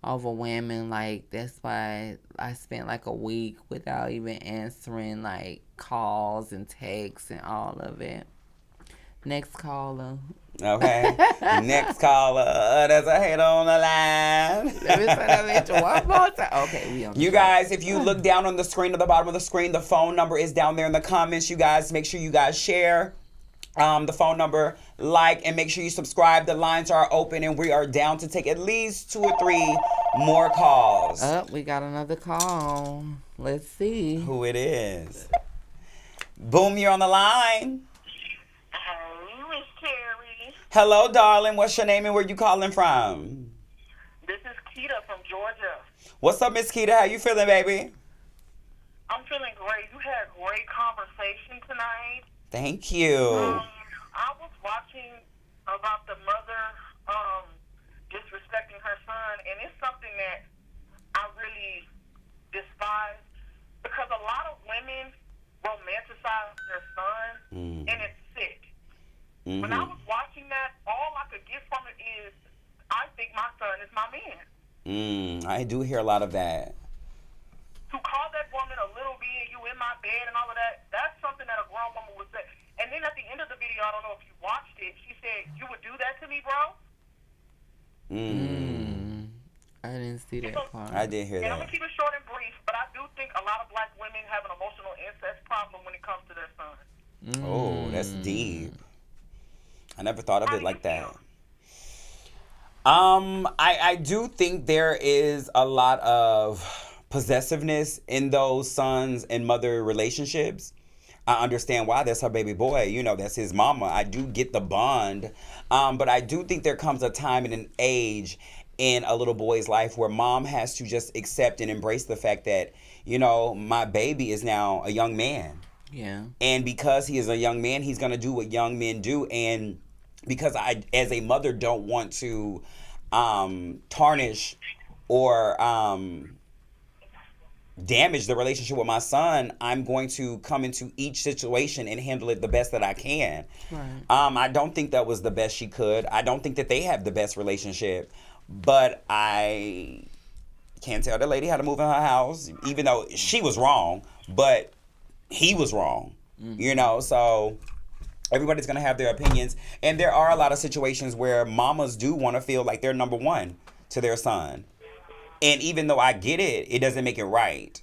S1: overwhelming. Like that's why I spent like a week without even answering like calls and texts and all of it. Next caller.
S2: Okay. Next caller. There's a head on the line.
S1: Let me say that bitch one more time. Okay, we on
S2: you guys, if you look down on the screen, at the bottom of the screen, the phone number is down there in the comments. You guys, make sure you guys share the phone number, like, and make sure you subscribe. The lines are open, and we are down to take at least 2 or 3 more calls.
S1: We got another call. Let's see
S2: who it is. Boom, you're on the line.
S8: Hey, Miss Terry.
S2: Hello, darling. What's your name and where you calling from?
S8: This is Keita from Georgia.
S2: What's up, Miss Keita? How you feeling, baby?
S8: I'm feeling great. You had a great conversation tonight.
S2: Thank you.
S8: I was watching about the mother disrespecting her son, and it's something that I really despise because a lot of women romanticize their son, and it's sick. When I was watching that, all I could get from it is, I think my son is my man.
S2: I do hear a lot of that.
S8: To call that woman a little bit, you in my bed and all of that, that's something that a grown woman would say. And then at the end of the video, I don't know if you watched it, she said, "You would do that to me, bro?"
S1: I didn't see that part.
S2: I did hear that.
S8: And I'm going to keep it short and brief, but I do think a lot of black women have an emotional incest problem when it comes to their son.
S2: Oh, that's deep. I never thought of it like that. I do think there is a lot of possessiveness in those sons and mother relationships. I understand why. That's her baby boy. You know, that's his mama. I do get the bond. But I do think there comes a time and an age in a little boy's life where mom has to just accept and embrace the fact that, you know, my baby is now a young man.
S1: Yeah.
S2: And because he is a young man, he's going to do what young men do. And because I, as a mother, don't want to tarnish or damage the relationship with my son, I'm going to come into each situation and handle it the best that I can.
S1: Right.
S2: I don't think that was the best she could. I don't think that they have the best relationship. But I can't tell the lady how to move in her house, even though she was wrong, but he was wrong. You know, so everybody's going to have their opinions. And there are a lot of situations where mamas do want to feel like they're number one to their son. And even though I get it, it doesn't make it right.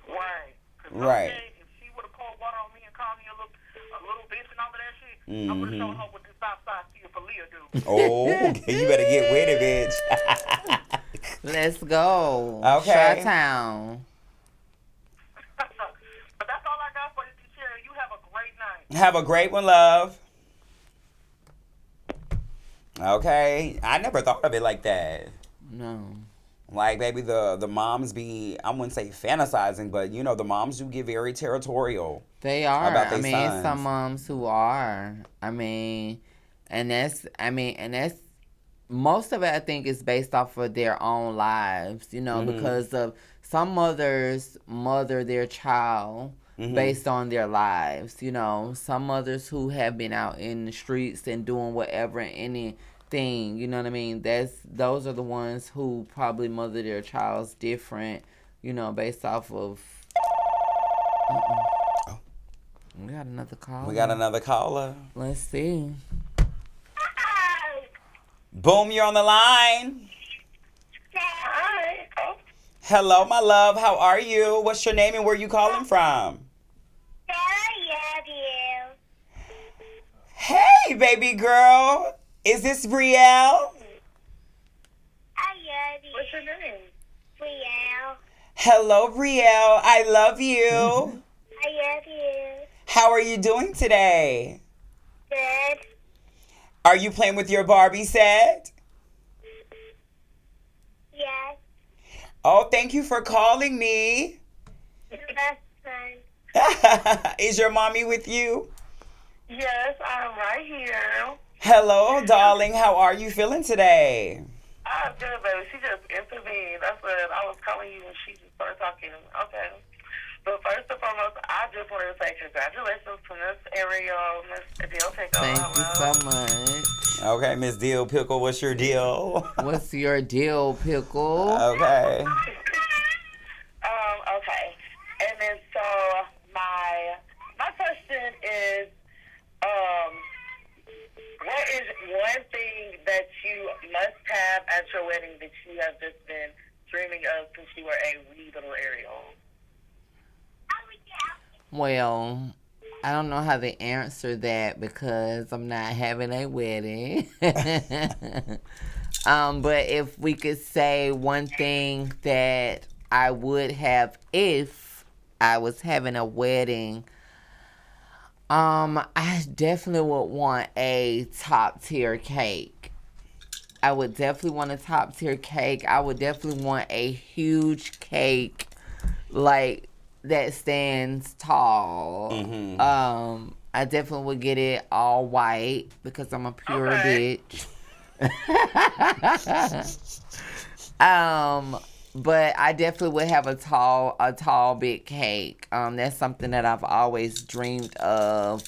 S8: Right. 'Cause
S2: Right.
S8: okay, if she would have poured water on me and called me a little bitch and all of that shit, I would have shown her what the Southside Tia Falia do.
S2: Oh, you better get with it, bitch.
S1: Let's go.
S2: Okay.
S1: Chi-town.
S8: But that's all I got for you, Sherry. You have a great night.
S2: Have a great one, love. Okay. I never thought of it like that.
S1: No.
S2: Like, baby, the moms be, I wouldn't say fantasizing, but, you know, the moms do get very territorial.
S1: They are.
S2: About
S1: I
S2: they
S1: mean,
S2: sons.
S1: it's some moms who are. And that's most of it, I think, is based off of their own lives, you know, because of some mothers mother their child based on their lives, you know. Some mothers who have been out in the streets and doing whatever and anything, you know what I mean? Those are the ones who probably mother their childs different, you know, based off of. We got another caller.
S2: We got another caller.
S1: Let's see.
S2: Boom, you're on the line.
S8: Hi. Oh,
S2: Hello, my love. How are you? What's your name and where you calling from? Hey, baby girl. Is this Brielle?
S8: what's your name?
S2: Hello, Brielle. I love you. How are you doing today? Are you playing with your Barbie set? Oh, thank you for calling me. Is your mommy with you?
S8: Yes, I'm right here.
S2: Hello, darling. How are you feeling today?
S8: I'm good, baby. She just intervened. That's what I was calling you when she just started talking. Okay. But first and foremost, I just wanted to say congratulations to Miss Ariel, Miss Adele Pickle.
S1: Thank you so much.
S2: Okay, Miss Deal Pickle, what's your deal?
S1: What's your deal, Pickle?
S2: Okay.
S8: Okay. And then so my question is, what is one thing that you must have at your wedding that you have just been dreaming of since you were a wee little Ariel?
S1: Well, I don't know how to answer that because I'm not having a wedding. But if we could say one thing that I would have if I was having a wedding, I definitely would want a top tier cake. I would definitely want a top tier cake. I would definitely want a huge cake, like that stands tall. I definitely would get it all white because I'm a pure bitch. But I definitely would have a tall big cake. That's something that I've always dreamed of.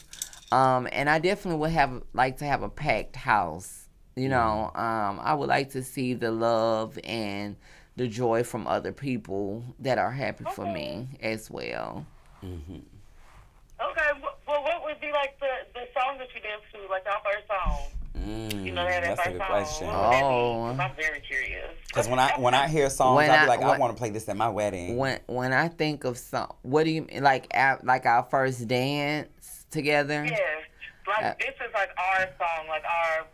S1: And I definitely would like to have a packed house. You know, I would like to see the love and the joy from other people that are happy for me as well.
S8: Okay, well, what would be like the song that you danced to, like our first song? You know, that
S2: that's a
S8: first
S2: good
S8: song.
S2: question.
S8: What would that be? 'Cause I'm very curious.
S2: Because when I hear songs, I be like, I want to play this at my wedding.
S1: When I think of what do you mean, like our first dance together?
S8: Yeah, like this is like our song, like our,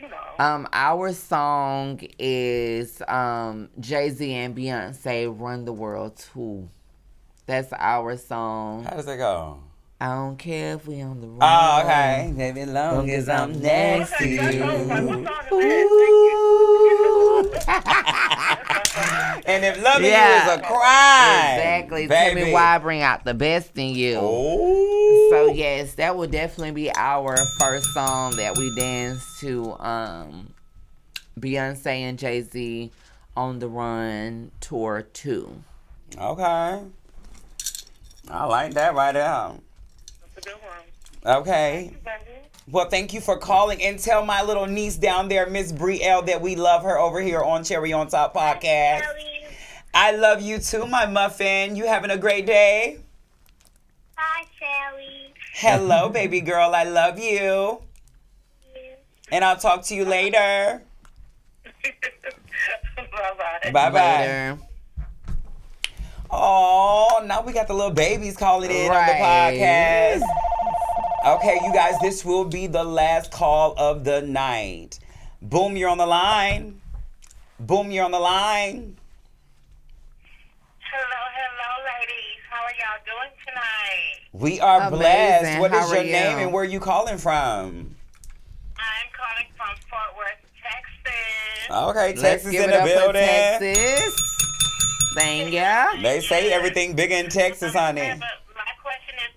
S8: you know.
S1: Our song is Jay-Z and Beyonce Run the World 2. That's our song.
S2: How does that go?
S1: I don't care if we on the road.
S2: Oh, okay. Maybe long as I'm next to
S8: Okay, that's all. Like,
S2: you.
S8: what song is that?
S2: And if loving you is a crime.
S1: Exactly.
S2: Baby.
S1: Tell me why I bring out the best in you.
S2: Oh.
S1: So yes, that would definitely be our first song that we dance to. Beyonce and Jay-Z on the Run Tour 2.
S2: Okay. I like that right there.
S8: That's a good one.
S2: Okay. Well, thank you for calling, and tell my little niece down there, Miss Brielle, that we love her over here on Cherry on Top podcast. I love you too, my muffin. You having a great day?
S8: Hi, Shelly.
S2: Hello, baby girl. I love you. And I'll talk to you later.
S8: Bye-bye.
S2: Bye-bye.
S1: Later.
S2: Oh, now we got the little babies calling in on the
S1: Right.
S2: podcast. Okay, you guys, this will be the last call of the night. Boom, you're on the line. Boom, you're on the line.
S8: Hello, ladies. How are y'all doing tonight?
S2: We are
S1: Amazing.
S2: blessed. What
S1: How
S2: is
S1: are
S2: your name
S1: you?
S2: and where are you calling from?
S8: I'm calling from Fort Worth, Texas.
S2: Okay,
S1: Let's
S2: Texas
S1: give
S2: in
S1: it
S2: the
S1: up for
S2: building.
S1: Texas. Thank ya.
S2: They say everything big in Texas, honey.
S8: Yeah, but my question is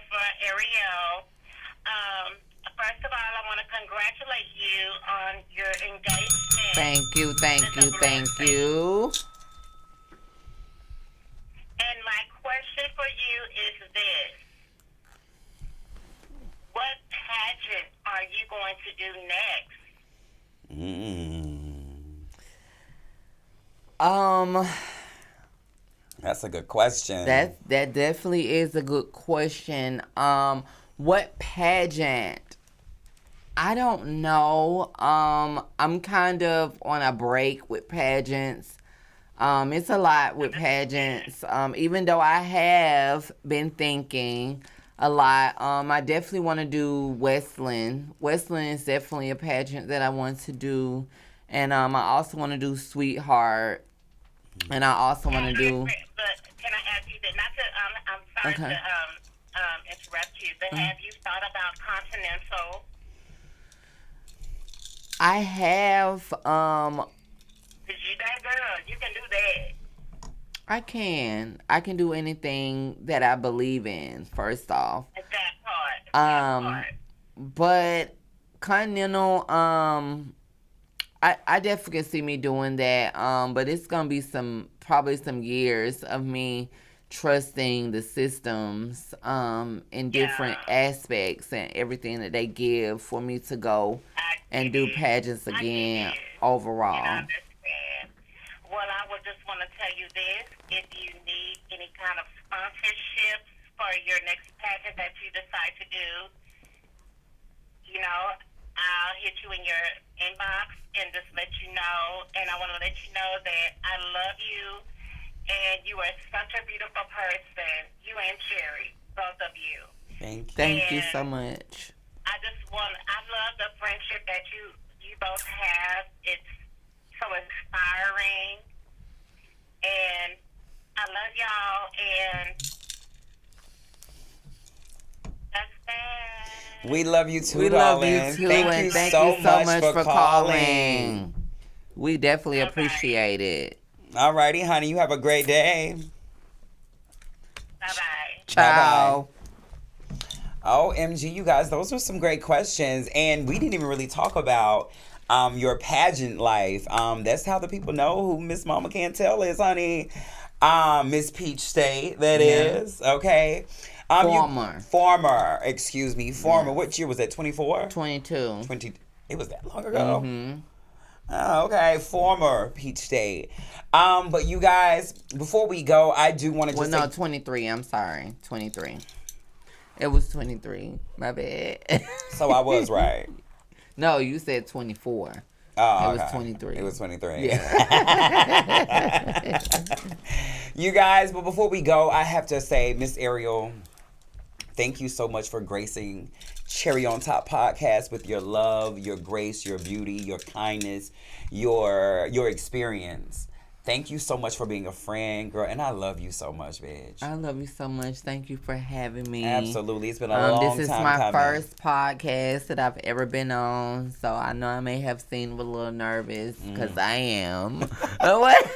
S8: for Ariel. First of all, I want to congratulate you on your engagement.
S1: Thank you.
S8: And my question for you is this. What pageant are you going to do next?
S2: That's a good question.
S1: That definitely is a good question. What pageant? I don't know. I'm kind of on a break with pageants. It's a lot with pageants. Even though I have been thinking a lot, I definitely want to do Westland. Westland is definitely a pageant that I want to do. And I also want to do Sweetheart. And I also want to do...
S8: But can I ask you that? Not to, I'm sorry
S1: Okay.
S8: to interrupt you, but have you thought about Continental?
S1: I have,
S8: Because you that girl, you can do that.
S1: I can do anything that I believe in, first off.
S8: At that part.
S1: But Continental, I definitely can see me doing that. But it's gonna be probably some years of me trusting the systems, in different aspects and everything that they give for me to go and do pageants again overall.
S8: I understand. Well, I would just want to tell you this. If you need any kind of sponsorships for your next pageant that you decide to do, I'll hit you in your inbox and just let you know. And I want to let you know that I love you, and you are such a beautiful person. You and Cherry, both of you.
S2: Thank you.
S1: Thank you so much.
S8: I love the friendship that you both have. It's so inspiring. And I love y'all, and that's that.
S2: We love you too,
S1: We love
S2: darling.
S1: you too,
S2: Thank
S1: and
S2: you
S1: thank
S2: so
S1: you so
S2: much for calling.
S1: We definitely appreciate it.
S2: Alrighty, honey. You have a great day.
S8: Bye-bye.
S1: Ciao.
S2: OMG, you guys, those were some great questions. And we didn't even really talk about your pageant life. That's how the people know who Miss Mama Can't Tell is, honey. Miss Peach State, that is. Okay. Former. What year was that? 24?
S1: 22.
S2: 20. It was that long ago? Mm-hmm. Oh, okay. Former Peach State. But you guys, before we go, I do want to just say...
S1: 23. I'm sorry. 23. It was 23. My bad.
S2: So I was right.
S1: No, you said 24.
S2: Oh,
S1: It was 23.
S2: It was 23.
S1: Yeah.
S2: You guys, but before we go, I have to say, Miss Ariel, thank you so much for gracing Cherry on Top podcast with your love, your grace, your beauty, your kindness, your experience. Thank you so much for being a friend, girl, and I love you so much, bitch.
S1: I love you so much. Thank you for having me.
S2: Absolutely. It's been a long time
S1: This is my first podcast that I've ever been on, so I know I may have seemed a little nervous, because I am. What?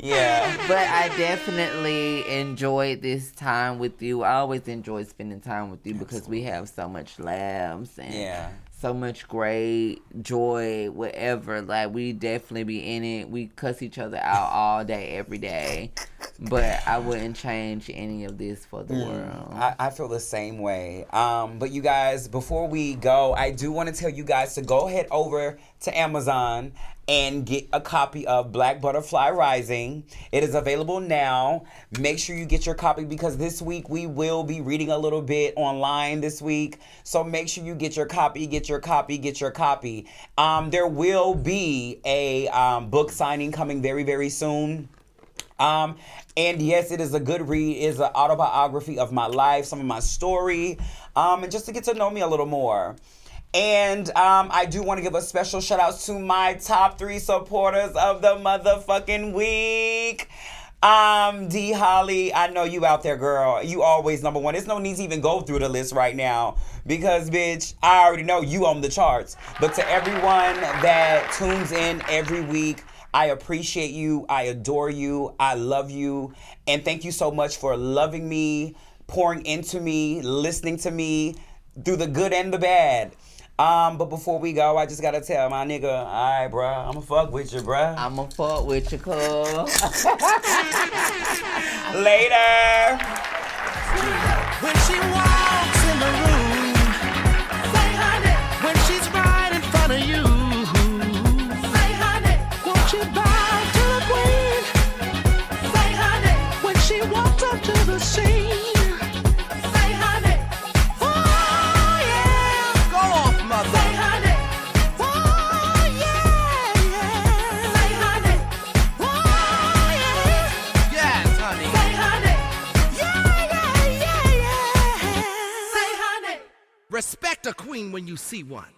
S2: Yeah.
S1: But I definitely enjoyed this time with you. I always enjoy spending time with you because we have so much laughs and so much great joy, whatever. Like, we definitely be in it. We cuss each other out all day, every day. But I wouldn't change any of this for the world.
S2: I feel the same way. But you guys, before we go, I do want to tell you guys to go ahead over to Amazon and get a copy of Black Butterfly Rising. It is available now. Make sure you get your copy because this week we will be reading a little bit online this week. So make sure you get your copy, get your copy, get your copy. There will be a book signing coming very, very soon. And yes, it is a good read. It's an autobiography of my life, some of my story, and just to get to know me a little more. And I do want to give a special shout out to my top 3 supporters of the motherfucking week. D Holly, I know you out there, girl. You always number one. There's no need to even go through the list right now because, bitch, I already know you on the charts. But to everyone that tunes in every week, I appreciate you. I adore you. I love you. And thank you so much for loving me, pouring into me, listening to me through the good and the bad. But before we go, I just gotta tell my nigga, all right, bruh, I'ma fuck with you, bruh.
S1: I'ma fuck with you, cuz.
S2: Later.
S3: When she walks in the room, say honey. When she's right in front of you, say honey. Won't you bow to the queen? Say honey. When she walks up to the scene, say honey. Oh yeah. Go off, mother. Say honey. Oh yeah, yeah. Say honey. Oh yeah. Yes, honey. Say honey. Yeah, yeah, yeah, yeah. Say honey. Respect a queen when you see one.